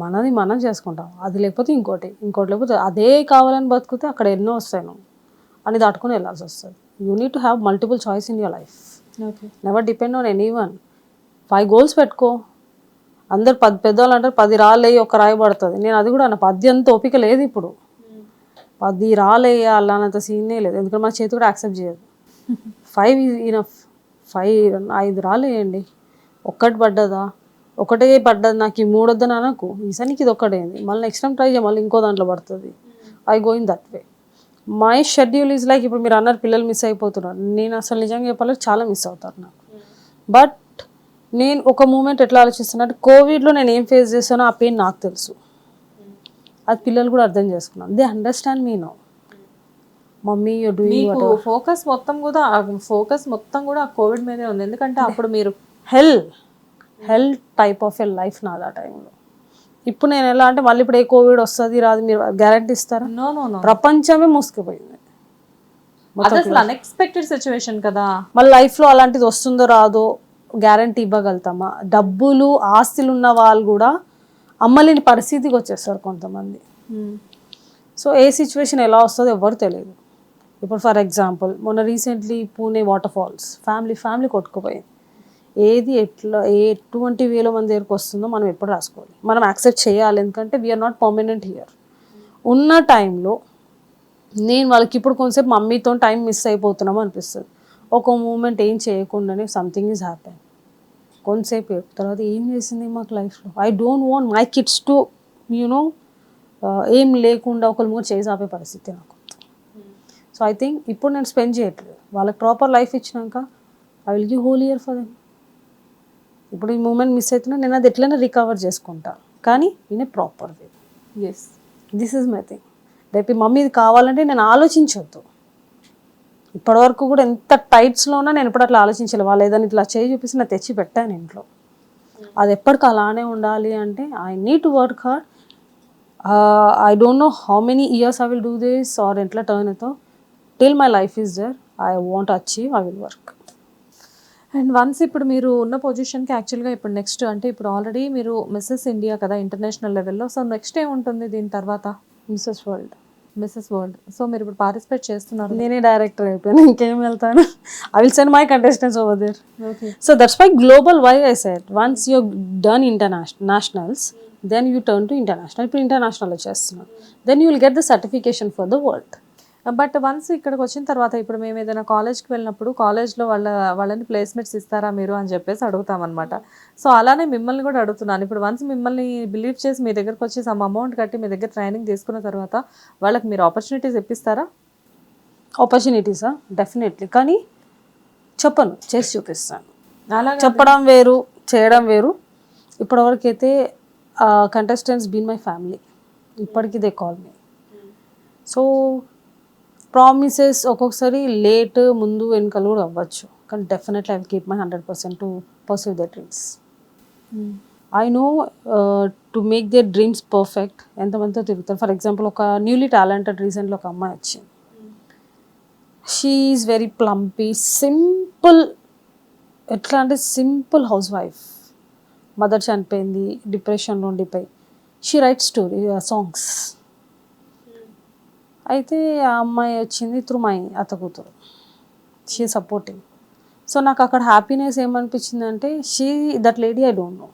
మనది మనం చేసుకుంటాం. అది లేకపోతే ఇంకోటి లేకపోతే అదే కావాలని బతికితే అక్కడ ఎన్నో వస్తాయి నువ్వు అని దాటుకొని వెళ్ళాల్సి వస్తుంది. You need to have multiple choice in your life. Okay. Never depend on any one. 5 goals పెట్టుకో. అందరు పెద్దవాళ్ళు అంటారు 10 రాళ్ళేయి ఒక రాయి పడుతుంది. నేను అది కూడా అన్న 10 అంత ఓపిక లేదు ఇప్పుడు. 10 రాళ్ళేయాలి అన్నంత సీనే లేదు. ఎందుకంటే మన చేతి కూడా యాక్సెప్ట్ చేయదు. 5 ఈజ్ ఇనఫ్. 5 రాళ్ళు వేయండి. ఒక్కటి పడ్డదా, ఒకటే పడ్డది, నాకు ఈ 3 వద్దని అనకు. ఈసారికి ఇది ఒక్కటేంది, మళ్ళీ నెక్స్ట్ టైం ట్రై చేయ, మళ్ళీ ఇంకో దాంట్లో పడుతుంది. I go in that way. My schedule is like, ఇప్పుడు మీరు అన్నారు పిల్లలు మిస్ అయిపోతున్నారు. నేను అసలు నిజంగా చెప్పాలంటే చాలా మిస్ అవుతారు నాకు. బట్ నేను ఒక మూమెంట్ ఎట్లా ఆలోచిస్తున్నా అంటే, కోవిడ్లో నేను ఏం ఫేస్ చేశానో ఆ పెయిన్ నాకు తెలుసు. అది పిల్లలు కూడా అర్థం చేసుకున్నాను. They understand me now. Mummy you doing మీకు ఫోకస్ మొత్తం కూడా ఆ కోవిడ్ మీదే ఉంది. ఎందుకంటే అప్పుడు మీరు హెల్ టైప్ ఆఫ్ ఎ లైఫ్ నాది ఆ టైంలో. ఇప్పుడు నేను ఎలా అంటే, మళ్ళీ ఇప్పుడు ఏ కోవిడ్ వస్తుంది రాదు మీరు గ్యారంటీ ఇస్తారా? నో ప్రపంచమే మూసుకుపోయింది. అది అసలు అన్ఎక్స్పెక్టెడ్ సిచ్యువేషన్ కదా. మళ్ళీ లైఫ్లో అలాంటిది వస్తుందో రాదో గ్యారంటీ ఇవ్వగలుగుతామా? డబ్బులు ఆస్తులు ఉన్న వాళ్ళు కూడా అమ్మలేని పరిస్థితికి వచ్చేస్తారు కొంతమంది. సో ఏ సిచ్యువేషన్ ఎలా వస్తుందో ఎవరు తెలియదు. ఇప్పుడు ఫర్ ఎగ్జాంపుల్ మొన్న recently Pune waterfalls family కొట్టుకుపోయింది. ఏది ఎటువంటి వేల మంది దగ్గరికి వస్తుందో మనం ఎప్పుడు రాసుకోవాలి, మనం యాక్సెప్ట్ చేయాలి. ఎందుకంటే వీఆర్ నాట్ పర్మనెంట్ హియర్. ఉన్న టైంలో నేను వాళ్ళకి ఇప్పుడు కొంతసేపు మమ్మీతో టైం మిస్ అయిపోతున్నాము అనిపిస్తుంది. ఒక మూమెంట్ ఏం చేయకుండానే సంథింగ్ ఈజ్ హ్యాపెన్. కొంతసేపు తర్వాత ఏం చేసింది మాకు లైఫ్లో. I don't want my kids to you know ఏం లేకుండా ఒకరు మూడు చేసి ఆపే పరిస్థితి నాకు. సో ఐ థింక్ ఇప్పుడు నేను స్పెండ్ చేయట్లేదు. వాళ్ళకి ప్రాపర్ లైఫ్ ఇచ్చినాక I will give whole year for them. ఇప్పుడు ఈ మూమెంట్ మిస్ అవుతున్నా, నేను అది ఎట్లయినా రికవర్ చేసుకుంటాను, కానీ in a proper way. Yes, this is my thing. రేపు మమ్మీ ఇది కావాలంటే నేను ఆలోచించొద్దు. ఇప్పటివరకు కూడా ఎంత టైట్స్లో ఉన్నా నేను ఇప్పుడు అట్లా ఆలోచించాలి. వాళ్ళు ఏదైనా ఇట్లా చేయి చూపిస్తే నేను తెచ్చి పెట్టాను ఇంట్లో. అది ఎప్పటికీ అలానే ఉండాలి అంటే I need to work hard. I don't know how many years I will do this or ఎట్లా టర్న్ అవుతాం. Till my life is there, I want achieve, I will work. And once ఇప్పుడు మీరు ఉన్న పొజిషన్కి యాక్చువల్గా ఇప్పుడు నెక్స్ట్ అంటే ఇప్పుడు ఆల్రెడీ మీరు మిస్సెస్ ఇండియా కదా ఇంటర్నేషనల్ లెవెల్లో. సో నెక్స్ట్ ఏముంటుంది దీని తర్వాత? Missus world. సో మీరు ఇప్పుడు పార్టిసిపేట్ చేస్తున్నారు. నేనే డైరెక్టర్ అయిపోయాను, ఇంకేం వెళ్తాను. I will send my contestants over there. Okay. So that's why global why I said once you done nationals then you turn to international. ఇప్పుడు ఇంటర్నేషనల్లో చేస్తున్నాను, then you will get the certification for the world. But once ఇక్కడికి వచ్చిన తర్వాత ఇప్పుడు మేము ఏదైనా కాలేజ్కి వెళ్ళినప్పుడు కాలేజ్లో వాళ్ళని ప్లేస్మెంట్స్ ఇస్తారా మీరు అని చెప్పేసి అడుగుతామన్నమాట. సో అలానే మిమ్మల్ని కూడా అడుగుతున్నాను. ఇప్పుడు వన్స్ మిమ్మల్ని బిలీవ్ చేసి మీ దగ్గరకు వచ్చి సమ్ అమౌంట్ కట్టి మీ దగ్గర ట్రైనింగ్ తీసుకున్న తర్వాత వాళ్ళకి మీరు ఆపర్చునిటీస్ ఇప్పిస్తారా? ఆపర్చునిటీసా? డెఫినెట్లీ. కానీ చెప్పను, చేసి చూపిస్తాను. అలా చెప్పడం వేరు, చేయడం వేరు. ఇప్పటివరకు అయితే కంటెస్టెంట్స్ బీన్ మై ఫ్యామిలీ. ఇప్పటికీ they call me. So promises ఒక్కొక్కసారి లేట్, ముందు వెనుకలు కూడా అవ్వచ్చు, కానీ definitely I will keep my 100% to perceive their dreams. I know to make their dreams perfect ఎంతమందితో తిరుగుతారు. ఫర్ ఎగ్జాంపుల్ ఒక న్యూలీ టాలెంటెడ్ రీసెంట్లో ఒక అమ్మాయి వచ్చింది. She is very plumpy, simple. ఎట్లా అంటే సింపుల్ హౌస్ వైఫ్. మదర్ చనిపోయింది, డిప్రెషన్లో ఉండిపోయి షీ రైట్ సాంగ్స్. అయితే ఆ అమ్మాయి వచ్చింది త్రూ మై అత్త కూతురు. She supporting. సో నాకు అక్కడ హ్యాపీనెస్ ఏమనిపించింది అంటే, that lady I don't no.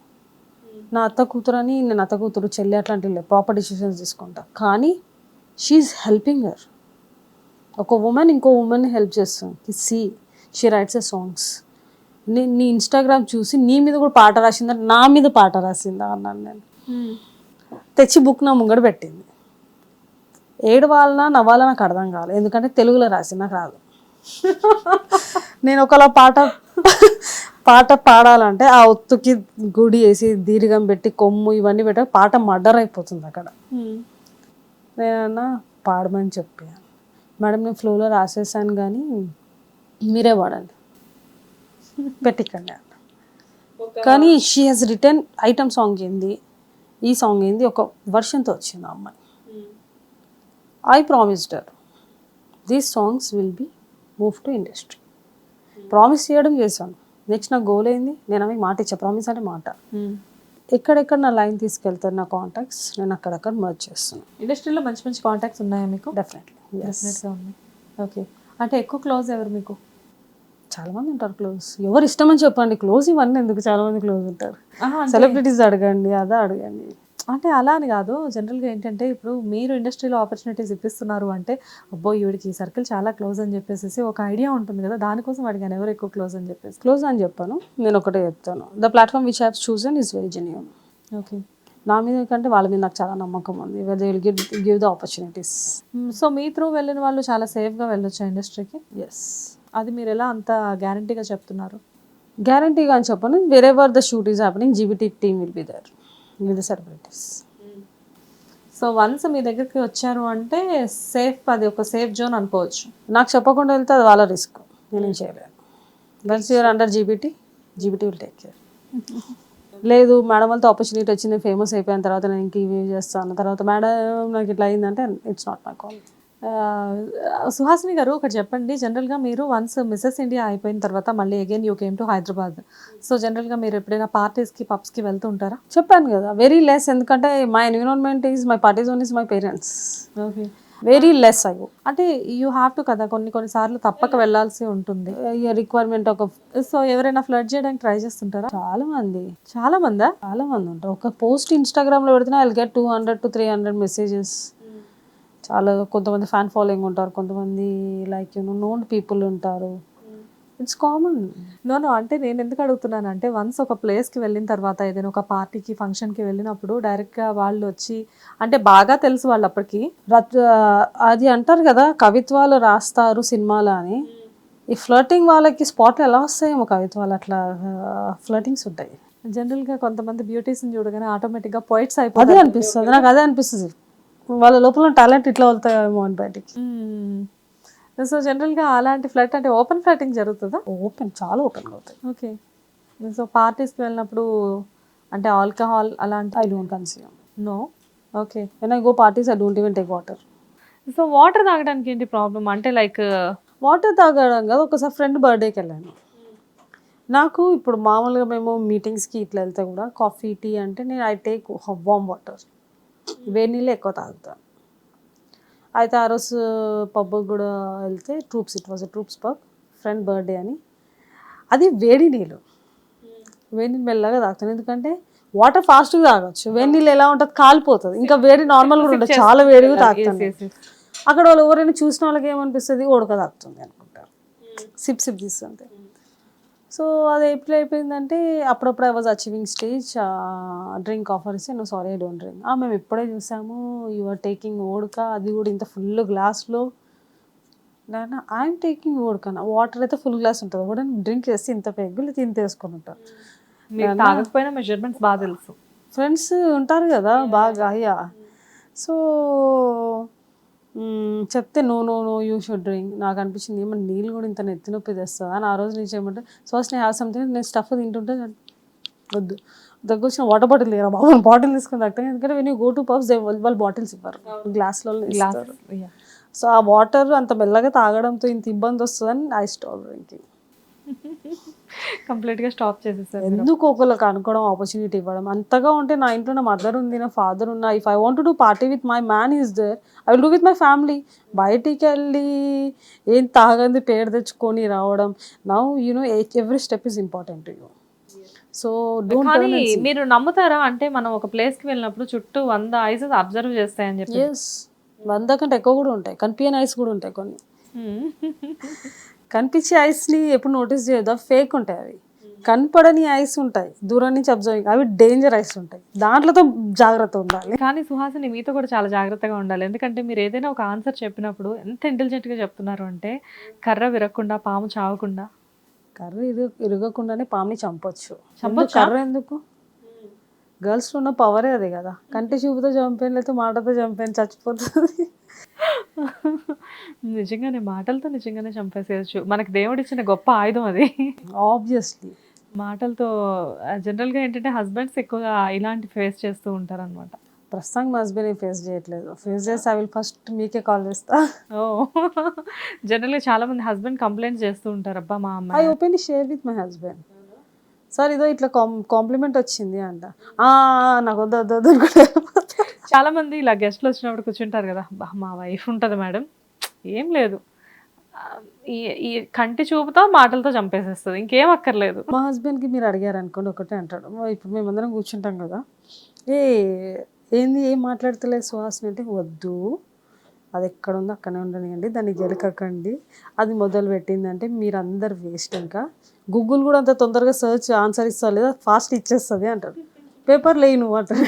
నా అత్త కూతురు అని, నేను అత్త కూతురు చెల్లి అట్లాంటివి లేదు, ప్రాపర్ డిసిషన్స్ తీసుకుంటా. కానీ షీఈ్ హెల్పింగ్ హర్. ఒక ఉమెన్ ఇంకో ఉమెన్ని హెల్ప్ చేస్తుంది. She rights a songs. నీ ఇన్స్టాగ్రామ్ చూసి నీ మీద కూడా పాట రాసిందా, నా మీద పాట రాసిందా అన్నాను నేను. తెచ్చి బుక్ నా ముంగడ పెట్టింది. ఏడవాలనా నవ్వాలా నాకు అర్థం కాలేదు, ఎందుకంటే తెలుగులో రాసి నాకు రాదు. నేను ఒకలా పాట పాడాలంటే ఆ ఒత్తుకి గుడి వేసి దీర్ఘం పెట్టి కొమ్ము ఇవన్నీ పెట్టా పాట మర్డర్ అయిపోతుంది అక్కడ. నేనన్నా పాడమని చెప్పాను. మేడం నేను ఫ్లోలో రాసేసాను కానీ మీరే పాడండి పెట్టికండి అన్న. కానీ she has return item song ఏంది, ఈ సాంగ్ ఏంది, ఒక వర్షన్తో వచ్చింది ఆ అమ్మాయి. I promised her, these songs will be moved to industry. Promise చేయడం చేశాను, నెక్స్ట్ నా గోల్ ఏంది, నేను ఆమెకి మాట ఇచ్చా, ప్రామిస్ అంటే మాట. ఎక్కడెక్కడ నా లైన్ తీసుకెళ్తారు నా కాంటాక్ట్స్, నేను అక్కడక్కడ మర్జ్ చేస్తున్నాను. ఇండస్ట్రీలో మంచి మంచి కాంటాక్ట్స్ ఉన్నాయా మీకు? డెఫినెట్లీ డెఫినెట్గా ఉన్నాయి. ఓకే, అంటే ఎక్కువ క్లోజ్ ఎవరు మీకు? చాలా మంది ఉంటారు క్లోజ్. ఎవరు ఇష్టం అని చెప్పండి, క్లోజ్ ఇవన్నీ ఎందుకు, చాలా మంది క్లోజ్ ఉంటారు. అంటే- సెలబ్రిటీస్ అడగండి, అదే అడగండి. అంటే అలా అని కాదు, జనరల్గా ఏంటంటే ఇప్పుడు మీరు ఇండస్ట్రీలో ఆపర్చునిటీస్ ఇప్పిస్తున్నారు అంటే అబ్బో ఈవిడికి ఈ సర్కిల్ చాలా క్లోజ్ అని చెప్పేసి ఒక ఐడియా ఉంటుంది కదా, దానికోసం అడిగాను ఎవరు ఎక్కువ క్లోజ్ అని చెప్పేసి. క్లోజ్ అని చెప్పాను, నేను ఒకటే చెప్తాను, the platform which have chosen is very genuine. Okay, నా మీద కంటే వాళ్ళ మీద నాకు చాలా నమ్మకం ఉంది. They will give the opportunities. So me through వెళ్ళిన వాళ్ళు చాలా సేఫ్గా వెళ్ళొచ్చు ఇండస్ట్రీకి. ఎస్, అది మీరు ఎలా అంత గ్యారంటీగా చెప్తున్నారు? గ్యారంటీగా అని చెప్పను, wherever the shoot is happening GBT team will be there with the celebrities. So once మీ దగ్గరికి వచ్చారు అంటే సేఫ్, అది ఒక సేఫ్ జోన్ అనుకోవచ్చు. నాకు చెప్పకుండా వెళ్తే అది వాళ్ళ రిస్క్, నేనేం చేయలేను. Once you're under GBT will take care. లేదు మేడం వాళ్ళతో ఆపర్చునిటీ వచ్చింది, ఫేమస్ అయిపోయిన తర్వాత నేను ఇంక ఇవి చేస్తాను, తర్వాత మేడం నాకు ఇట్లా అయిందంటే it's not my call. Suhasini గారు ఒకటి చెప్పండి, జనరల్గా మీరు వన్స్ మిస్సెస్ ఇండియా అయిపోయిన తర్వాత మళ్ళీ again you came to Hyderabad. So జనరల్గా మీరు ఎప్పుడైనా పార్టీస్కి పబ్స్కి వెళ్తూ ఉంటారా? చెప్పాను కదా, వెరీ లెస్, ఎందుకంటే my environment is my party zone is my parents. Okay, very less I go. అంటే యూ హ్యావ్ టు కదా, కొన్నిసార్లు తప్పక వెళ్ళాల్సి ఉంటుంది. రిక్వైర్మెంట్ ఒక సో ఎవరైనా ఫ్లడ్ చేయడానికి ట్రై చేస్తుంటారా? చాలా మంది చాలా మంది ఉంటారు. ఒక పోస్ట్ ఇన్స్టాగ్రామ్లో పెడితే I will get 200 to 300 messages. చాలా, కొంతమంది ఫ్యాన్ ఫాలోయింగ్ ఉంటారు, కొంతమంది లైక్ నోన్ పీపుల్ ఉంటారు. It's common. నో అంటే నేను ఎందుకు అడుగుతున్నాను అంటే వన్స్ ఒక ప్లేస్కి వెళ్ళిన తర్వాత ఏదైనా ఒక పార్టీకి ఫంక్షన్కి వెళ్ళినప్పుడు డైరెక్ట్గా వాళ్ళు వచ్చి, అంటే బాగా తెలుసు వాళ్ళు అప్పటికి, అది అంటారు కదా, కవిత్వాలు రాస్తారు సినిమాలో అని. ఈ ఫ్లర్టింగ్ వాళ్ళకి స్పాట్లు ఎలా వస్తాయేమో, కవిత్వాలు అట్లా ఫ్లర్టింగ్స్ ఉంటాయి. జనరల్గా కొంతమంది బ్యూటీస్ని చూడగానే ఆటోమేటిక్గా పోయిట్స్ అదే అయిపోతాయి. అనిపిస్తుంది నాకు, అదే అనిపిస్తుంది, వాళ్ళ లోపల టాలెంట్ ఇట్లా వెళ్తాయేమో అని బయటికి. సో జనరల్గా అలాంటి ఫ్లట్ అంటే ఓపెన్ ఫ్లటింగ్ జరుగుతుందా? ఓపెన్, చాలా ఓపెన్గా అవుతాయి. ఓకే, సో పార్టీస్కి వెళ్ళినప్పుడు అంటే ఆల్కహాల్ అలాంటి I don't consume. No. Okay, when I go parties I don't even take water. So water తాగడానికి ఏంటి ప్రాబ్లం? అంటే లైక్ వాటర్ తాగడం కదా, ఒకసారి ఫ్రెండ్ బర్త్డేకి వెళ్ళాను. నాకు ఇప్పుడు మామూలుగా మేము మీటింగ్స్కి ఇట్లా వెళ్తే కూడా కాఫీ టీ అంటే నేను ఐ టేక్ వామ్ వాటర్, వేడి నీళ్ళు ఎక్కువ తాగుతాను. అయితే ఆ రోజు పబ్కి కూడా వెళ్తే it was troops pub, friend birthday అని, అది వేడి నీళ్ళు మెల్లగా తాగుతాను. ఎందుకంటే వాటర్ ఫాస్ట్గా తాగొచ్చు, వేడి నీళ్ళు ఎలా ఉంటుంది, కాలిపోతుంది. ఇంకా వేడి నార్మల్ కూడా ఉంటుంది, చాలా వేడిగా తాగుతాను. అక్కడ వాళ్ళు ఎవరైనా చూసిన వాళ్ళకి ఏమనిపిస్తుంది, ఉడక తాగుతుంది అనుకుంటారు, సిప్ తీస్తుంటే. సో అది ఎప్పుడు అయిపోయిందంటే అప్పుడప్పుడు I was achieving stage, drink offer ఇస్తే no sorry I don't drink. మేము ఎప్పుడే చూసాము యు ఆర్ టేకింగ్ ఓడక, అది కూడా ఇంత ఫుల్ గ్లాస్లో. నేను ఐఎమ్ టేకింగ్ ఓడక, వాటర్ అయితే ఫుల్ గ్లాస్ ఉంటుంది, కూడా డ్రింక్ చేస్తే ఇంత పెగ్గులు తిని తీసుకొని ఉంటారు. మీరు తాగకపోయినా మెజర్మెంట్స్ బాగా తెలుసు. ఫ్రెండ్స్ ఉంటారు కదా బాగా, అయ్యా. సో చెప్తే no no no you should drink. నాకు అనిపించింది ఏమన్నా నీళ్ళు కూడా ఇంత నెత్తి నొప్పి తెస్తుంది అని. ఆ రోజు నుంచి ఏమంటే ఫస్ట్ నేను హ్యావ్ సంథింగ్, నేను స్టఫ్ తింటుంటే వద్దు, దగ్గర వచ్చిన వాటర్ బాటిల్ లేరా బాబు, బాటిల్ తీసుకుని తాగుతాను. ఎందుకంటే when you go to pubs వాళ్ళు బాటిల్స్ ఇవ్వరు, గ్లాస్లో ఇస్తారు. సో ఆ వాటర్ అంత మెల్లగా తాగడంతో ఇంత ఇబ్బంది వస్తుందని ఐ స్టాప్ డ్రింకింగ్. కంప్లీట్గా స్టాప్ చేసేసారు. ఎందుకు ఒకళ్ళకి అనుకోవడం, ఆపర్చునిటీ ఇవ్వడం. అంతగా ఉంటే నా ఇంట్లో నా మదర్ ఉంది, నా ఫాదర్ ఉన్నా, if I want to do party with my man is there, I will do with my family. బయటికి వెళ్ళి ఏం తాగంది పేరు తెచ్చుకొని రావడం, now you know every step is important to you. So కానీ మీరు నమ్ముతారా అంటే మనం ఒక ప్లేస్కి వెళ్ళినప్పుడు చుట్టూ 100 ఐసెస్ అబ్జర్వ్ చేస్తాయని చెప్పి? ఎస్, 100 కంటే ఎక్కువ కూడా ఉంటాయి, కనిపించని ఐస్ కూడా ఉంటాయి కొన్ని. కనిపించే ఐస్ని ఎప్పుడు నోటీస్ చేయదా, ఫేక్ ఉంటాయి అవి. కనపడని ఐస్ ఉంటాయి, దూరం నుంచి అబ్జర్వింగ్, అవి డేంజర్ ఐస్ ఉంటాయి, దాంట్లోతో జాగ్రత్త ఉండాలి. కానీ సుహాసిని మీతో కూడా చాలా జాగ్రత్తగా ఉండాలి. ఎందుకంటే మీరు ఏదైనా ఒక ఆన్సర్ చెప్పినప్పుడు ఎంత ఇంటెలిజెంట్గా చెప్తున్నారు అంటే, కర్ర విరగకుండా పాము చావకుండా. కర్ర ఇరగకుండానే పాముని చంపొచ్చు. చంపొచ్చా? కర్ర ఎందుకు, గర్ల్స్లో ఉన్న పవరే అది కదా. కంటి చూపుతో చంపాను, లేకపోతే మాటతో చంపాను, చచ్చిపోతుంది. నిజంగానే మాటలతో నిజంగానే చంపేసేయచ్చు. మనకి దేవుడిచ్చిన గొప్ప ఆయుధం అది. ఆబ్వియస్లీ మాటలతో. జనరల్గా ఏంటంటే హస్బెండ్స్ ఎక్కువగా ఇలాంటి ఫేస్ చేస్తూ ఉంటారు అనమాట. ప్రస్తుతానికి మా హస్బెండ్ ఫేస్ చేయట్లేదు, ఫేస్ చేస్తే ఐ విల్ ఫస్ట్ మీకే కాల్ చేస్తా. ఓ జనరల్గా చాలా మంది హస్బెండ్ కంప్లైంట్స్ చేస్తూ ఉంటారు, అబ్బా మా ఐ అమ్మాయి. Openly share with my husband. Sir ఇదో ఇట్లా కాంప్లిమెంట్ వచ్చింది అంట. నాకు వద్దు వద్దు వద్దు అనుకుంటే చాలా మంది ఇలా గెస్ట్లు వచ్చినప్పుడు కూర్చుంటారు కదా, "బా, మా వైఫ్ ఉంటుంది మేడం, ఏం లేదు, ఆ, ఈ ఈ కంటి చూపుతో మాటలతో చంపేసేస్తుంది, ఇంకేం అక్కర్లేదు." మా హస్బెండ్కి మీరు అడిగారు అనుకోండి ఒకటే అంటాడు. ఇప్పుడు మేమందరం కూర్చుంటాం కదా, ఏంది ఏం మాట్లాడతలేదు సుహాసిని అంటే, వద్దు అది ఎక్కడ ఉందో అక్కడనే ఉండనియండి, దాన్ని గెలకకండి, అది మొదలు పెట్టిందంటే మీరు అందరు వేస్ట్, ఇంకా గూగుల్ కూడా అంత తొందరగా సర్చ్ ఆన్సర్ ఇస్తా లేదా ఫాస్ట్ ఇచ్చేస్తుంది అంటాడు. పేపర్ లేయి నువ్వు అంటాడు.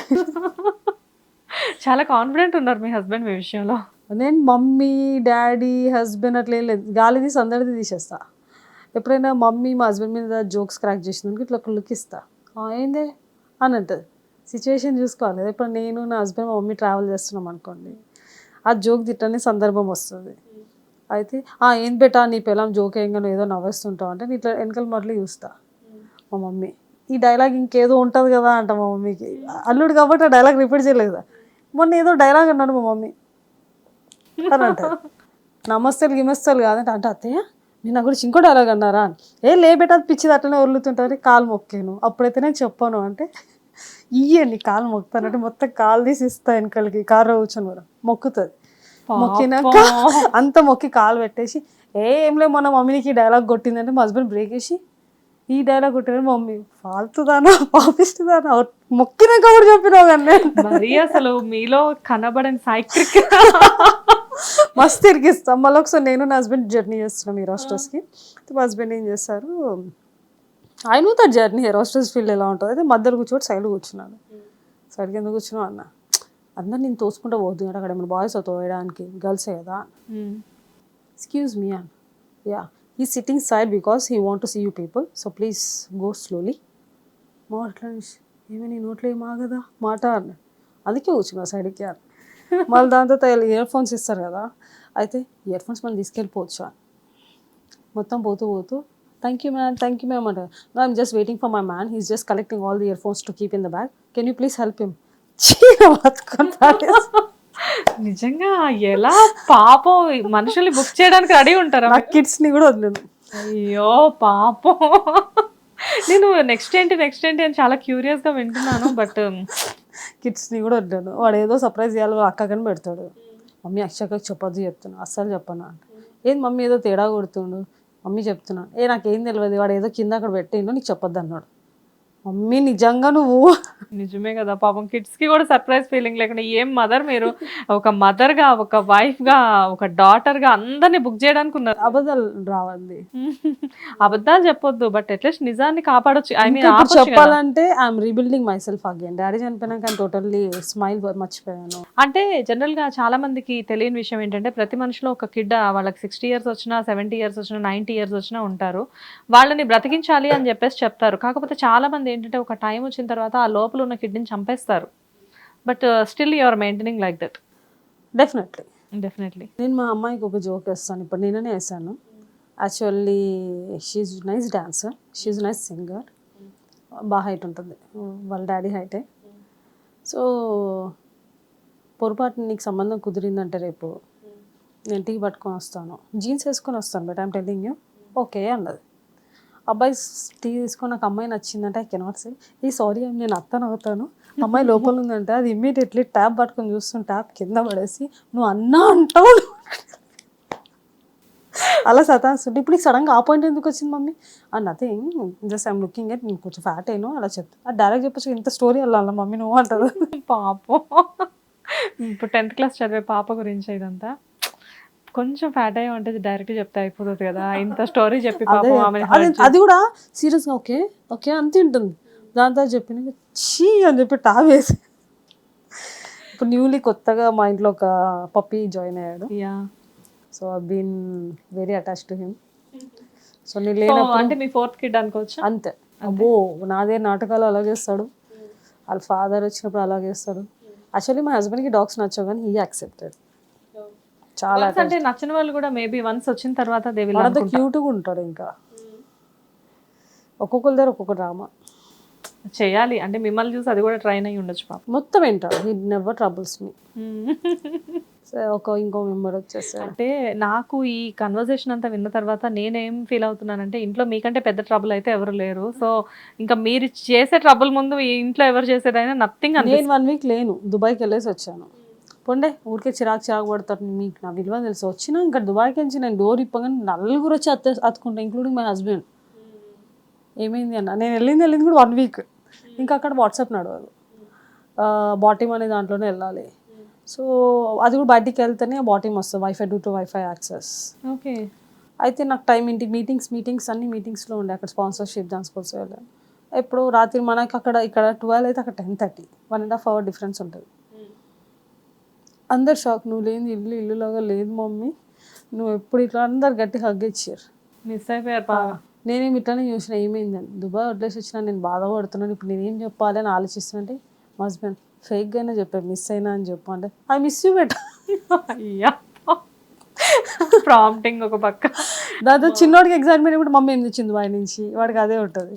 చాలా కాన్ఫిడెంట్ ఉన్నారు మీ హస్బెండ్ మీ విషయంలో. నేను మమ్మీ డాడీ హస్బెండ్ అట్లా ఏం లేదు, గాలి తీసి అందరిది తీసేస్తా. ఎప్పుడైనా మమ్మీ మా హస్బెండ్ మీద జోక్స్ క్రాక్ చేసినందుకు ఇట్లా ఒక లుక్ ఇస్తా, ఏందే అని అంటుంది. సిచ్యువేషన్ చూసుకోవాలి. ఇప్పుడు నేను నా హస్బెండ్ మా మమ్మీ ట్రావెల్ చేస్తున్నాం అనుకోండి, ఆ జోక్ తిట్టని సందర్భం వస్తుంది. అయితే ఏం బెటా నీ పిల్లం జోక్ ఏంగా నువ్వు ఏదో నవ్వేస్తుంటావు అంటే, నేను ఇట్లా వెనకాల మొదలు చూస్తా. మా మమ్మీ ఈ డైలాగ్ ఇంకేదో ఉంటుంది కదా అంట. మా మమ్మీకి అల్లుడు కాబట్టి ఆ డైలాగ్ రిపీట్ చేయలేదు. మొన్న ఏదో డైలాగ్ అన్నాడు మా మమ్మీ అని అంటారు. నమస్తేలు గిమస్తేలు కాదంటే అంటే, అత్తయ్య నేను నా గురించి ఇంకో డైలాగ్ అన్నారా అని. లే బెట అది పిచ్చిది అట్లనే వదులుతుంటారు, కాలు మొక్కాను అప్పుడైతే నేను చెప్పాను అంటే, ఇయ్యండి కాలు మొక్కుతానంటే మొత్తం కాలు తీసి ఇస్తా వెనకాలకి, కారు కూర్చొని కూడా మొక్కుతుంది. మొక్కినాక అంత మొక్కి కాలు పెట్టేసి, ఏం లేదు మొన్న మమ్మీకి ఈ డైలాగ్ కొట్టిందంటే మా హస్బెండ్ బ్రేక్ వేసి, ఈ డైలాగ్ కొట్టిన మమ్మీ ఫాల్తుదానా పాపిస్తుందానా మొక్కినాక కూడా చెప్పినావు కానీ మరి అసలు మీలో కనబడని సైక్రిక్ మస్తు తిరిగిస్తాం. మళ్ళీ ఒకసారి నేను నా హస్బెండ్ జర్నీ చేస్తున్నాం ఈ హాస్టల్స్కి. మా హస్బెండ్ ఏం చేస్తారు, ఆయన తన జర్నీ హెయిర్ హాస్టల్స్ ఫీల్డ్ ఎలా ఉంటుంది అయితే మధ్యలో కూర్చోటి సైడ్ కూర్చున్నాను. సైడ్కి ఎందుకు కూర్చున్నావు అన్న, అందరు నేను తోసుకుంటూ పోతుంది అక్కడ ఏమైనా బాయ్స్ తోయడానికి, గర్ల్సే కదా. ఎక్స్క్యూజ్ మీ అన్న, యా ఈ sitting side because he want to see you people, so please go slowly. మాట్లా ఏమీ నీ నోట్లో ఏమా కదా మాట అన్న, అందుకే కూర్చున్నా సైడ్కి అన్న. మళ్ళీ దాంతో ఇయర్ ఫోన్స్ ఇస్తారు కదా, అయితే ఇయర్ ఫోన్స్ మనం తీసుకెళ్ళిపోవచ్చు అని మొత్తం పోతూ థ్యాంక్ యూ మ్యామ్ అంటారు. No I'm just waiting for my man, he's just collecting all the earphones to keep in the bag, can you please help him. నిజంగా ఎలా పాపం మనుషుల్ని బుక్ చేయడానికి రెడీ ఉంటారా? నా కిడ్స్ని కూడా వదిలేను. అయ్యో పాపం. నేను నెక్స్ట్ ఏంటి అని చాలా క్యూరియస్గా వింటున్నాను. బట్ కిడ్స్ని కూడా వదిలేను. వాడు ఏదో సర్ప్రైజ్ చేయాలి అక్కకని పెడతాడు. మమ్మీ అక్షక్కకి చెప్పొద్దు చెప్తున్నా, అస్సలు చెప్పను అంట. ఏంది మమ్మీ ఏదో తేడా కొడుతుండు, మమ్మీ చెప్తున్నాను, నాకేం తెలియదు, వాడు ఏదో కింద అక్కడ పెట్టిండు నీకు చెప్పొద్దు అన్నాడు. మమ్మీ నిజంగా నువ్వు నిజమే కదా పాపం, కిడ్స్ కి కూడా సర్ప్రైజ్ ఫీలింగ్ లేకుండా ఏం మదర్ మీరు, ఒక మదర్ గా, ఒక వైఫ్ గా, ఒక డాటర్ గా అందరినీ బుక్ చేయడానికి ఉన్నారు. అబద్ధాలు రావండి, అబద్ధాలు చెప్పొద్దు, బట్ అట్లీస్ట్ నిజాన్ని కాపాడొచ్చు. ఐ మీన్ చెప్పాలంటే I'm rebuilding myself again. Daddy చనిపోయినాక టోటల్లీ స్మైల్ మర్చిపోయాను. అంటే జనరల్ గా చాలా మందికి తెలియని విషయం ఏంటంటే, ప్రతి మనిషిలో ఒక కిడ్ వాళ్ళకి 60 years వచ్చినా, 70 years వచ్చినా, 90 years వచ్చినా ఉంటారు. వాళ్ళని బ్రతికించాలి అని చెప్పేసి చెప్తారు. కాకపోతే చాలా మంది ఏంటంటే ఒక టైం వచ్చిన తర్వాత ఆ లోపల ఉన్న కిడ్నీని చంపేస్తారు. But still you are maintaining like that. Definitely నేను మా అమ్మాయికి ఒక జోక్ వేస్తాను, ఇప్పుడు నేనే వేసాను. Actually she's nice dancer, she's nice singer, బాగా హైట్ ఉంటుంది, వాళ్ళ డాడీ హైటే. సో పొరపాటు నీకు సంబంధం కుదిరిందంటే రేపు నేను టీ పట్టుకొని వస్తాను, జీన్స్ వేసుకొని వస్తాను but I'm telling you okay అన్నది. అబ్బాయి టీ తీసుకొని నాకు అమ్మాయి నచ్చిందంటే ఐ కెనాట్ సే ఈ సారీ నేను అత్తను అవుతాను, అమ్మాయి లోపల ఉందంటే అది ఇమ్మీడియట్లీ ట్యాప్ పట్టుకొని చూస్తాను, ట్యాప్ కింద పడేసి నువ్వు అన్నా అంటావు అలా సతాస్తుంటే. ఇప్పుడు సడన్గా ఆ పాయింట్ ఎందుకు వచ్చింది mummy and nothing, just I'm looking at, నేను కొంచెం ఫ్యాట్ అయినా అలా చెప్తాను. అది డైరెక్ట్ చెప్పచ్చు, ఇంత స్టోరీ అలా మమ్మీ నువ్వు అంటారు. పాపం. ఇప్పుడు 10th class చదివే పాప గురించి ఇదంతా, కొంచెం ఫ్యాట్ అయ్యి ఉంటే డైరెక్ట్ చెప్తే అయిపోతుంది కదా, ఇంత స్టోరీ చెప్పి పాపం అది కూడా సీరియస్గా ఓకే ఓకే అంతే ఉంటుంది. దాంతో చెప్పిన చీ అని చెప్పి టాప్ వేసి. ఇప్పుడు న్యూలీ కొత్తగా మా ఇంట్లో ఒక పప్పీ జాయిన్ అయ్యాడు. So I been very attach to him. So నేను లేనప్పుడు అంటే మీ 4th kid అనుకోవచ్చు. అంతే. అబ్బో నాదే నాటకాలు అలా చేస్తాడు, వాళ్ళ ఫాదర్ వచ్చినప్పుడు అలా చేస్తాడు. యాక్చువల్లీ మా హస్బెండ్కి డాగ్స్ నచ్చవు కానీ హీ యాక్సెప్టెడ్. చాలా అంటే నచ్చిన వాళ్ళు కూడా మేబీ వన్స్ వచ్చిన తర్వాత దే విల్ అంత క్యూట్గా ఉంటాడు. ఇంకా ఒక్కొక్కరి దగ్గర ఒక్కొక్క డ్రామా చేయాలి. అంటే మిమ్మల్ని చూసి అది కూడా ట్రైన్ అయ్యి ఉండొచ్చు పాప. మొత్తం వింటాడు, హీ నెవర్ ట్రబుల్స్ మీ. ఇంకో మెంబర్ వచ్చేసారు. అంటే నాకు ఈ కన్వర్జేషన్ అంతా విన్న తర్వాత నేనేం ఫీల్ అవుతున్నానంటే ఇంట్లో మీకంటే పెద్ద ట్రబుల్ అయితే ఎవరు లేరు. సో ఇంకా మీరు చేసే ట్రబుల్ ముందు ఈ ఇంట్లో ఎవరు చేసేదైనా నథింగ్ నేను 1 వీక్ లేను, దుబాయ్కి వెళ్ళేసి వచ్చాను. పోండే ఊరికే చిరాకు పడతారు, మీకు నా విలువ తెలుసు. వచ్చినా ఇంకా దుబాయ్కి నుంచి నేను డోర్ ఇప్పగానే నలుగురు వచ్చి అతుకుంటా, ఇంక్లూడింగ్ మై హస్బెండ్. ఏమైంది అన్న, నేను వెళ్ళింది కూడా 1 వీక్. ఇంకా అక్కడ వాట్సాప్ నడవదు, బాటిమ్ అనే దాంట్లోనే వెళ్ళాలి. సో అది కూడా బయటికి వెళ్తేనే బాటిమ్ వస్తుంది, wifi to wifi access. Okay. అయితే నాకు టైం ఇంటికి మీటింగ్స్ అన్ని మీటింగ్స్లో ఉండే, అక్కడ స్పాన్సర్షిప్ దానికోసం వెళ్ళాను. ఎప్పుడు రాత్రి మనకి ఇక్కడ 12 అయితే అక్కడ 10:30, 1.5 hour డిఫరెన్స్ ఉంటుంది. అందరు షాక్, నువ్వు లేని ఇల్లులాగా లేదు మమ్మీ, నువ్వు ఎప్పుడు ఇట్లా అందరు గట్టి హగ్ ఇచ్చారు. మిస్ అయిపోయారు బాగా. నేనేమి ఇట్లానే చూసిన ఏమైందని, దుబాయ్ వదిలేసి వచ్చినా నేను బాధపడుతున్నాను, ఇప్పుడు నేనేం చెప్పాలి అని ఆలోచిస్తుంటే మా హస్బెండ్ ఫేక్గా అయినా చెప్పారు, మిస్ అయినా అని చెప్పు అంటే ఐ మిస్ యూ బెటర్. అయ్యా ప్రాంప్టింగ్ ఒక పక్క. దాంతో చిన్నోడికి ఎగ్జైట్మెంట్ కూడా మమ్మీ ఏం తెచ్చింది బాయ్ నుంచి, వాడికి అదే ఉంటుంది.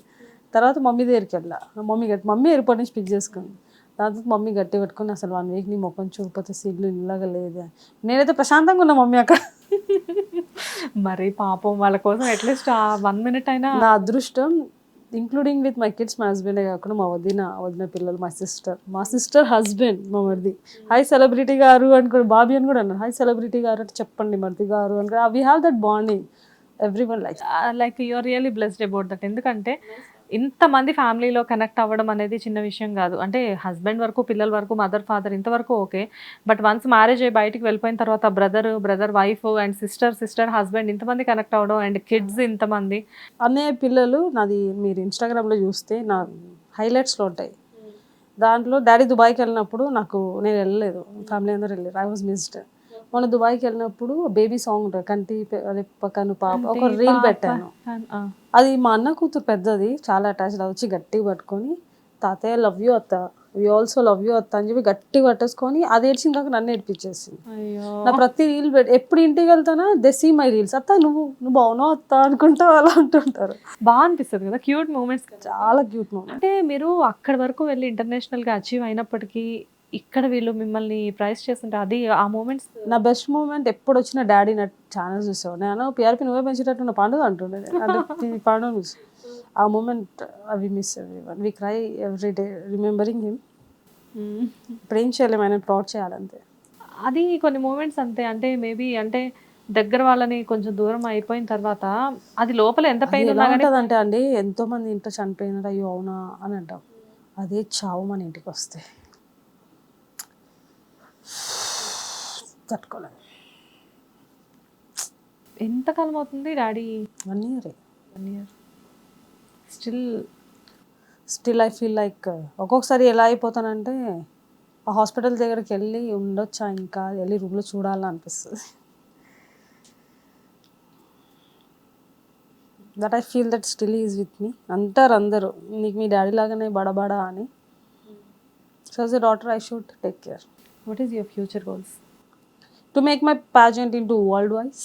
తర్వాత మమ్మీ దగ్గరికి వెళ్ళా, మమ్మీ ఎయిర్పోర్ట్ నుంచి పిక్ చేసుకుంది. దాంతో మమ్మీ గట్టి పెట్టుకుని అసలు 1 వీక్ నీ ముఖం చూపితే సిగ్గు ఇలాగా లేదే. నేనైతే ప్రశాంతంగా ఉన్నా మమ్మీ అక్కడ. మరి పాపం వాళ్ళ కోసం అట్లీస్ట్ 1 minute అయినా. నా అదృష్టం ఇంక్లూడింగ్ విత్ మై కిడ్స్, మా హస్బెండే కాకుండా మా వదిన పిల్లలు, మా సిస్టర్ హస్బెండ్, మా మరిది. హై సెలబ్రిటీ గారు అనుకో, బాబీ అని కూడా అన్నారు. హై సెలబ్రిటీ గారు అంటే చెప్పండి మరిది గారు అనుకో. We have that bonding, everyone like you are really blessed about that. ఎందుకంటే ఇంతమంది ఫ్యామిలీలో కనెక్ట్ అవ్వడం అనేది చిన్న విషయం కాదు. అంటే హస్బెండ్ వరకు, పిల్లల వరకు, మదర్ ఫాదర్ ఇంతవరకు ఓకే. బట్ వన్స్ మ్యారేజ్ అయ్యి బయటికి వెళ్ళిపోయిన తర్వాత brother wife and sister husband ఇంతమంది కనెక్ట్ అవ్వడం అండ్ కిడ్స్ ఇంతమంది. అన్నయ్య పిల్లలు నాది మీరు ఇన్స్టాగ్రామ్లో చూస్తే నా హైలైట్స్లో ఉంటాయి. దాంట్లో డాడీ దుబాయ్కి వెళ్ళినప్పుడు నేను వెళ్ళలేదు, ఫ్యామిలీ అందరూ వెళ్ళారు, ఐ వాజ్ మిస్డ్. మొన్న దుబాయ్కి వెళ్ళినప్పుడు బేబీ సాంగ్ ఉంటుంది, కంటి పక్కను పాప, ఒక రీల్ పెట్టాను. అది మా అన్న కూతురు పెద్దది, చాలా అటాచ్డ్, వచ్చి గట్టిగా పట్టుకొని తాతయ్య లవ్ యూ అత్త, వి ఆల్సో లవ్ యూ అత్త అని చెప్పి గట్టిగా పట్టేసుకొని అది ఏడ్చిన కాక నన్ను ఏడిపించేసింది. నా ప్రతి రీల్ ఎప్పుడు ఇంటికి వెళ్తానా దే సీ మై రీల్స్, అత్త నువ్వు బాగున్నావు అత్త అనుకుంటా అలా అంటుంటారు. బాగా అనిపిస్తుంది కదా, క్యూట్ మూమెంట్స్, చాలా క్యూట్ మూమెంట్. అంటే మీరు అక్కడి వరకు వెళ్ళి ఇంటర్నేషనల్గా అచీవ్ అయినప్పటికీ ఇక్కడ వీళ్ళు మిమ్మల్ని ప్రైజ్ చేస్తుంటే అది ఆ మూమెంట్స్. నా బెస్ట్ మూమెంట్ ఎప్పుడు వచ్చిన డాడీ నా ఛానల్స్ చూసేవాడు. నేను పిఆర్పి నువ్వే పెంచేటట్టు నా పండుగ అంటుండే, అంటే పండుగ చూసి ఆ మూమెంట్ అవి miss everyone, we cry every day remembering him. ఇప్పుడు ఏం చేయలేము, ఆయన ప్రౌడ్ చేయాలంతే. అది కొన్ని మూమెంట్స్ అంతే. అంటే మేబీ అంటే దగ్గర వాళ్ళని కొంచెం దూరం అయిపోయిన తర్వాత అది లోపల ఎంత పెయిన్ ఎలా ఉంటుందంటే అండి, ఎంతో మంది ఇంట్లో చనిపోయినారు, అయ్యో అవునా అని అంటాం, అదే చావు మన ఇంటికి వస్తే తట్టుకోలేదు. ఎంతకాలం అవుతుంది daddy? 1 year. 1 year. Still I feel like ఒక్కొక్కసారి ఎలా అయిపోతానంటే ఆ హాస్పిటల్ దగ్గరికి వెళ్ళి ఉండొచ్చా, ఇంకా వెళ్ళి రూమ్లో చూడాలని అనిపిస్తుంది. That I feel that still is with me. అంటారు అందరూ నీకు మీ డాడీ లాగానే బడబడా అని. So as a daughter I should take care. What is your future goals? To make my pageant into worldwide.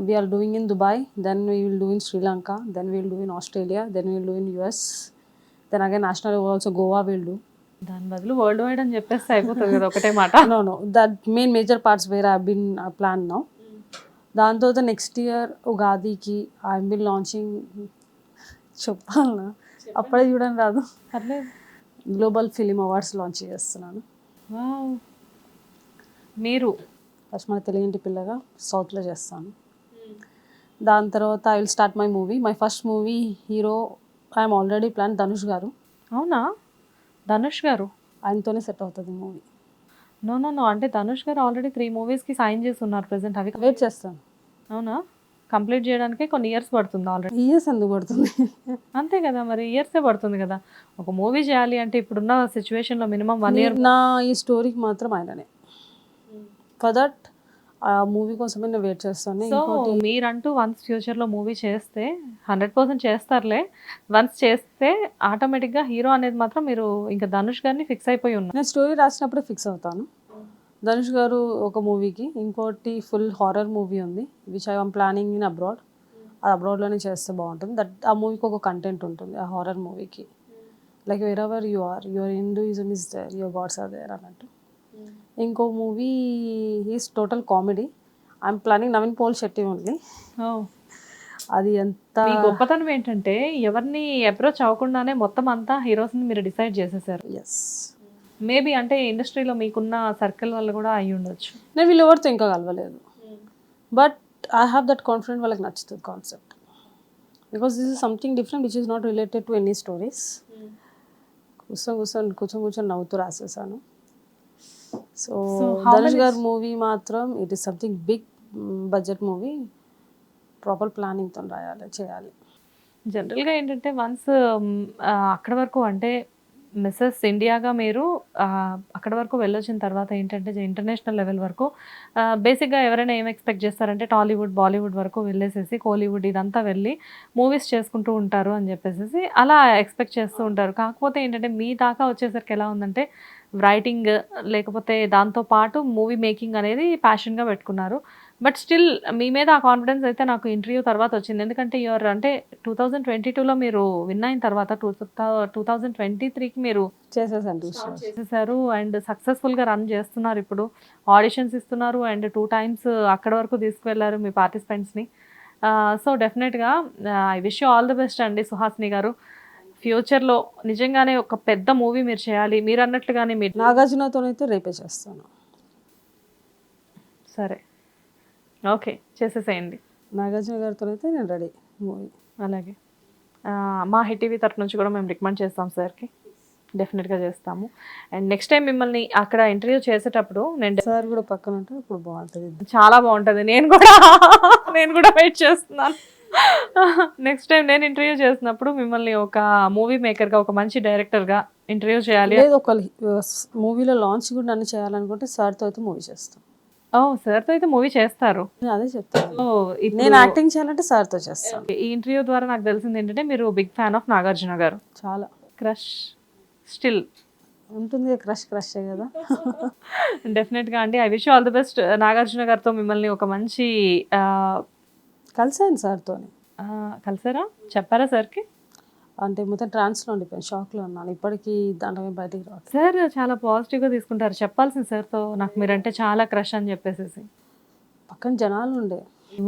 We are doing in Dubai, then we will do in Sri Lanka, then we will do in Australia, then we will do in US, then again national also Goa will do. దాని బదులు world wide అని చెప్పేస్తే అయిపోతుంది కదా ఒకటే మాట. No, that main major parts where I have been planned now. దాని తర్వాత నెక్స్ట్ ఇయర్ ఉగాదికి ఐ విల్ లాంచింగ్, చెప్పాలనా అప్పుడే చూడని రాదు, పర్లేదు, గ్లోబల్ ఫిలిం అవార్డ్స్ లాంచ్ చేస్తున్నాను. వావ్. మీరు ఫస్ట్ మన తెలుగింటి పిల్లగా సౌత్లో చేస్తాను. దాని తర్వాత I will start my movie, my first movie hero I'm already plan Dhanush గారు. అవునా? ధనుష్ గారు ఆయనతోనే సెట్ అవుతుంది మూవీ. నో అంటే ధనుష్ గారు ఆల్రెడీ 3 మూవీస్కి సైన్ చేసి ఉన్నారు ప్రెసెంట్. అవి వెయిట్ చేస్తాను. అవునా? కంప్లీట్ చేయడానికి కొన్ని ఇయర్స్ పడుతుంది ఆల్రెడీ. ఇయర్స్ ఎందుకు పడుతుంది? అంతే కదా, మరి ఇయర్సే పడుతుంది కదా. ఒక మూవీ చేయాలి అంటే ఇప్పుడున్న సిచ్యువేషన్లో మినిమం 1 year. నా ఈ స్టోరీకి మాత్రం ఆయననే, ఫర్ దట్ ఆ మూవీ కోసమే నేను వెయిట్ చేస్తాను. సో మీరంటూ వన్స్ ఫ్యూచర్లో మూవీ చేస్తే 100% చేస్తారులే. వన్స్ చేస్తే ఆటోమేటిక్గా హీరో అనేది మాత్రం మీరు ఇంకా ధనుష్ గారిని ఫిక్స్ అయిపోయి ఉన్నారు. నేను స్టోరీ రాసినప్పుడే ఫిక్స్ అవుతాను. ధనుష్ గారు ఒక మూవీకి, ఇంకోటి ఫుల్ హారర్ మూవీ ఉంది which I'm planning in abroad. అది అబ్రాడ్లోనే చేస్తే బాగుంటుంది. దట్ ఆ మూవీకి ఒక కంటెంట్ ఉంటుంది ఆ హారర్ మూవీకి, like wherever you are, your Hinduism is there, your gods are there అన్నట్టు. ఇంకో movie is total comedy. I'm planning Naveen Polishetty only. అది ఎంత మీ గొప్పతనం ఏంటంటే ఎవరిని అప్రోచ్ అవ్వకుండానే మొత్తం అంతా హీరోస్ని మీరు డిసైడ్ చేసేసారు. ఎస్, మేబీ అంటే ఇండస్ట్రీలో మీకున్న సర్కిల్ వల్ల కూడా అయ్యి ఉండొచ్చు. నేను వీళ్ళు ఎవరితో ఇంకా కలవలేదు, but I have that confident. వాళ్ళకి నచ్చుతుంది concept, because this is something different which is not related to any stories. కూర్చొని నవ్వుతూ రాసేసాను. సో ధనుష్ గారి మూవీ మాత్రం it is something big budget movie. Proper ప్లానింగ్తో చేయాలి. జనరల్గా ఏంటంటే వన్స్ అక్కడ వరకు అంటే మిస్సెస్ ఇండియాగా మీరు అక్కడ వరకు వెళ్ళొచ్చిన తర్వాత ఏంటంటే ఇంటర్నేషనల్ లెవెల్ వరకు బేసిక్గా ఎవరైనా ఏం ఎక్స్పెక్ట్ చేస్తారంటే టాలీవుడ్ బాలీవుడ్ వరకు వెళ్ళేసేసి కోలీవుడ్ ఇదంతా వెళ్ళి మూవీస్ చేసుకుంటూ ఉంటారు అని చెప్పేసి అలా ఎక్స్పెక్ట్ చేస్తూ ఉంటారు. కాకపోతే ఏంటంటే మీ దాకా వచ్చేసరికి ఎలా ఉందంటే రైటింగ్ లేకపోతే దాంతో పాటు మూవీ మేకింగ్ అనేది ప్యాషన్గా పెట్టుకున్నారు. బట్ స్టిల్ మీ మీద ఆ కాన్ఫిడెన్స్ అయితే నాకు ఇంటర్వ్యూ తర్వాత వచ్చింది. ఎందుకంటే యువర్ అంటే 2022లో మీరు విన్ అయిన తర్వాత 2023కి మీరు చేసేసారు అండ్ సక్సెస్ఫుల్గా రన్ చేస్తున్నారు. ఇప్పుడు ఆడిషన్స్ ఇస్తున్నారు అండ్ 2 times అక్కడ వరకు తీసుకువెళ్ళారు మీ పార్టిసిపెంట్స్ని. సో డెఫినెట్గా I wish you all the best అండి సుహాసిని గారు. ఫ్యూచర్లో నిజంగానే ఒక పెద్ద మూవీ మీరు చేయాలి. మీరు అన్నట్లుగానే మీరు నాగార్జునతోనైతే రేపే చేస్తాను. సరే, ఓకే, చేసేసేయండి. నాగార్జున గారితో అయితే నేను రెడీ మూవీ. అలాగే మా హిట్ టీవీ తరఫు నుంచి కూడా మేము రికమెండ్ చేస్తాం సార్కి, డెఫినెట్గా చేస్తాము. అండ్ నెక్స్ట్ టైం మిమ్మల్ని అక్కడ ఇంటర్వ్యూ చేసేటప్పుడు నేను సార్ కూడా పక్కన ఉంటే ఇప్పుడు బాగుంటుంది. చాలా బాగుంటుంది. నేను కూడా వెయిట్ చేస్తున్నాను. నెక్స్ట్ టైం నేను ఇంటర్వ్యూ చేసినప్పుడు మిమ్మల్ని ఒక మూవీ మేకర్గా ఒక మంచి డైరెక్టర్గా ఇంటర్వ్యూ చేయాలి. లేదు, ఒక మూవీలో లాంచ్ కూడా నన్ను చేయాలనుకుంటే సార్తో అయితే మూవీ చేస్తాను. సార్తో అయితే మూవీ చేస్తారు. నేను అదే చెప్తాను, నేను యాక్టింగ్ చేయాలంటే సార్తో చేస్తాను. ఈ ఇంటర్వ్యూ ద్వారా నాకు తెలిసింది ఏంటంటే మీరు బిగ్ ఫ్యాన్ ఆఫ్ నాగార్జున గారు. చాలా క్రష్ స్టిల్ ఉంటుంది, క్రషే కదా. డెఫినెట్గా అండి. I wish all the best. Nagarjuna గారితో మిమ్మల్ని ఒక మంచి కలిసాను సార్తో. కలిసారా? చెప్పారా సార్కి? అంటే మొత్తం ట్రాన్స్లో ఉండిపోయాను, షాక్లో ఉన్నాను. ఇప్పటికీ దాంట్లో బయటికి రాదు. సార్ చాలా పాజిటివ్గా తీసుకుంటారు. చెప్పాల్సింది సార్తో నాకు మీరంటే చాలా క్రష్ అని చెప్పేసి. పక్కన జనాలు ఉండే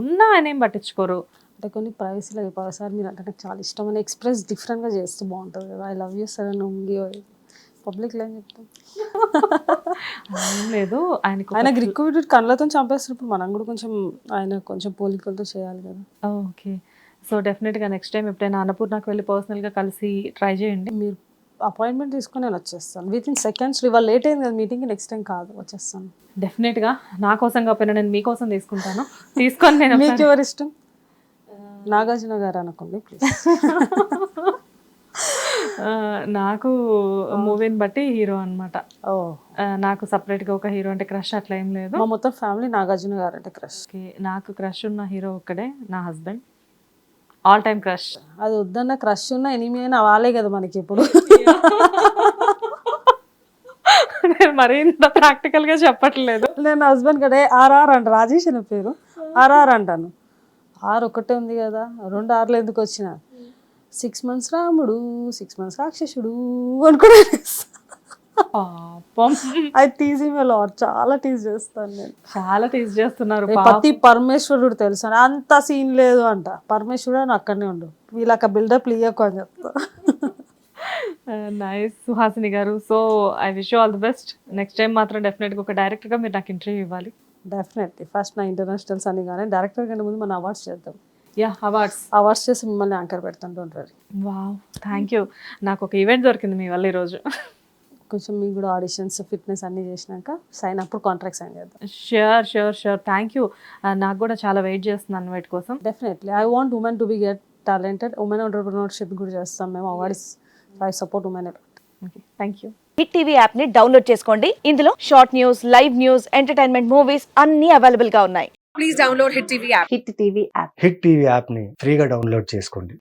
ఉన్నా ఆయన ఏం పట్టించుకోరు. అంటే కొన్ని ప్రైవసీలో అయిపోయి సార్ మీరు అంటే నాకు చాలా ఇష్టం అని ఎక్స్ప్రెస్ డిఫరెంట్గా చేస్తే బాగుంటుంది కదా. ఐ లవ్ యూ సార్ అని ఉంది పబ్లిక్లో అని చెప్తాం. లేదు, ఆయనకు రిక్వైర్డ్ కళ్ళతో చంపేస్తున్నప్పుడు మనం కూడా కొంచెం ఆయన కొంచెం పోలికలతో చేయాలి కదా. ఓకే, సో డెఫినెట్గా నెక్స్ట్ టైం ఎప్పుడైనా అన్నపూర్ణకు వెళ్ళి పర్సనల్గా కలిసి ట్రై చేయండి. మీరు అపాయింట్మెంట్ తీసుకొని నేను వచ్చేస్తాను విత్ ఇన్ సెకండ్స్. ఇవాళ లేట్ అయింది కదా మీటింగ్కి, నెక్స్ట్ టైం కాదు వచ్చేస్తాను. డెఫినెట్గా నా కోసం కాకపోయినా నేను మీకోసం తీసుకుంటాను. తీసుకొని నేను మీకు ఎవరు ఇష్టం? నాగార్జున గారు అనుకోండి ప్లీజ్. నాకు మూవీని బట్టి హీరో అనమాట. నాకు సపరేట్గా ఒక హీరో అంటే క్రష్ అట్లా ఏం లేదు. మా మొత్తం ఫ్యామిలీ నాగార్జున గారు అంటే క్రష్. నాకు క్రష్ ఉన్న హీరో ఒక్కడే, నా హస్బెండ్. All time crush. అది వద్దన్న క్రష్ ఉన్న ఎనిమి అయినా వాళ్ళే కదా మనకి ఇప్పుడు. నేను మరీ ఇంత ప్రాక్టికల్గా చెప్పట్లేదు. నేను హస్బెండ్ కదా ఆర్ఆర్ అంట, రాజేష్ అనే పేరు ఆర్ఆర్ అంటాను. ఆరు ఒకటే ఉంది కదా, 2 ఆర్లు ఎందుకు వచ్చిన? 6 months రాముడు 6 months రాక్షసుడు అనుకున్నాను. అది టీజ్ లాట్, చాలా టీజ్ చేస్తాను నేను. చాలా టీజ్ చేస్తున్నారు. పతి పరమేశ్వరుడు తెలుసు అంత సీన్ లేదు అంట. పరమేశ్వరుడు అని అక్కడనే ఉండు, వీళ్ళకి బిల్డప్ ఇయ్యకు అని చెప్తా. నైస్ సుహాసిని గారు. So I wish you all the best. Next time మాత్రం డెఫినెట్గా ఒక డైరెక్టర్గా మీరు నాకు ఇంటర్వ్యూ ఇవ్వాలి. డెఫినెట్లీ ఫస్ట్ నా ఇంటర్నేషనల్స్ అని కానీ డైరెక్టర్ కంటే ముందు మన అవార్డ్స్ చేద్దాం. అవార్డ్స్ చేసి మిమ్మల్ని యాంకర్ పెడతాను. Don't worry. Wow, thank you. నాకు ఒక ఈవెంట్ దొరికింది మీ వల్ల ఈరోజు. కొంచెం మీకు కూడా ఆడిషన్స్ ఫిట్నెస్ అన్నీ చేసినాక అప్పుడు కాంట్రాక్ట్ సైన్ చేద్దాం. Sure thank you. నాకు కూడా చాలా వెయిట్ చేస్తున్నాను వీటి కోసం. Definitely I want women to be get talented. Women entrepreneurship కూడా చేస్తాం మేము. Awards I support women. Okay, thank you. Hit TV app ని డౌన్లోడ్ చేసుకోండి. ఇందులో short news, live news, entertainment movies అన్ని అవైలబుల్ గా ఉన్నాయి. Please download hit TV app. Hit TV యాప్ని ఫ్రీగా డౌన్లోడ్ చేసుకోండి.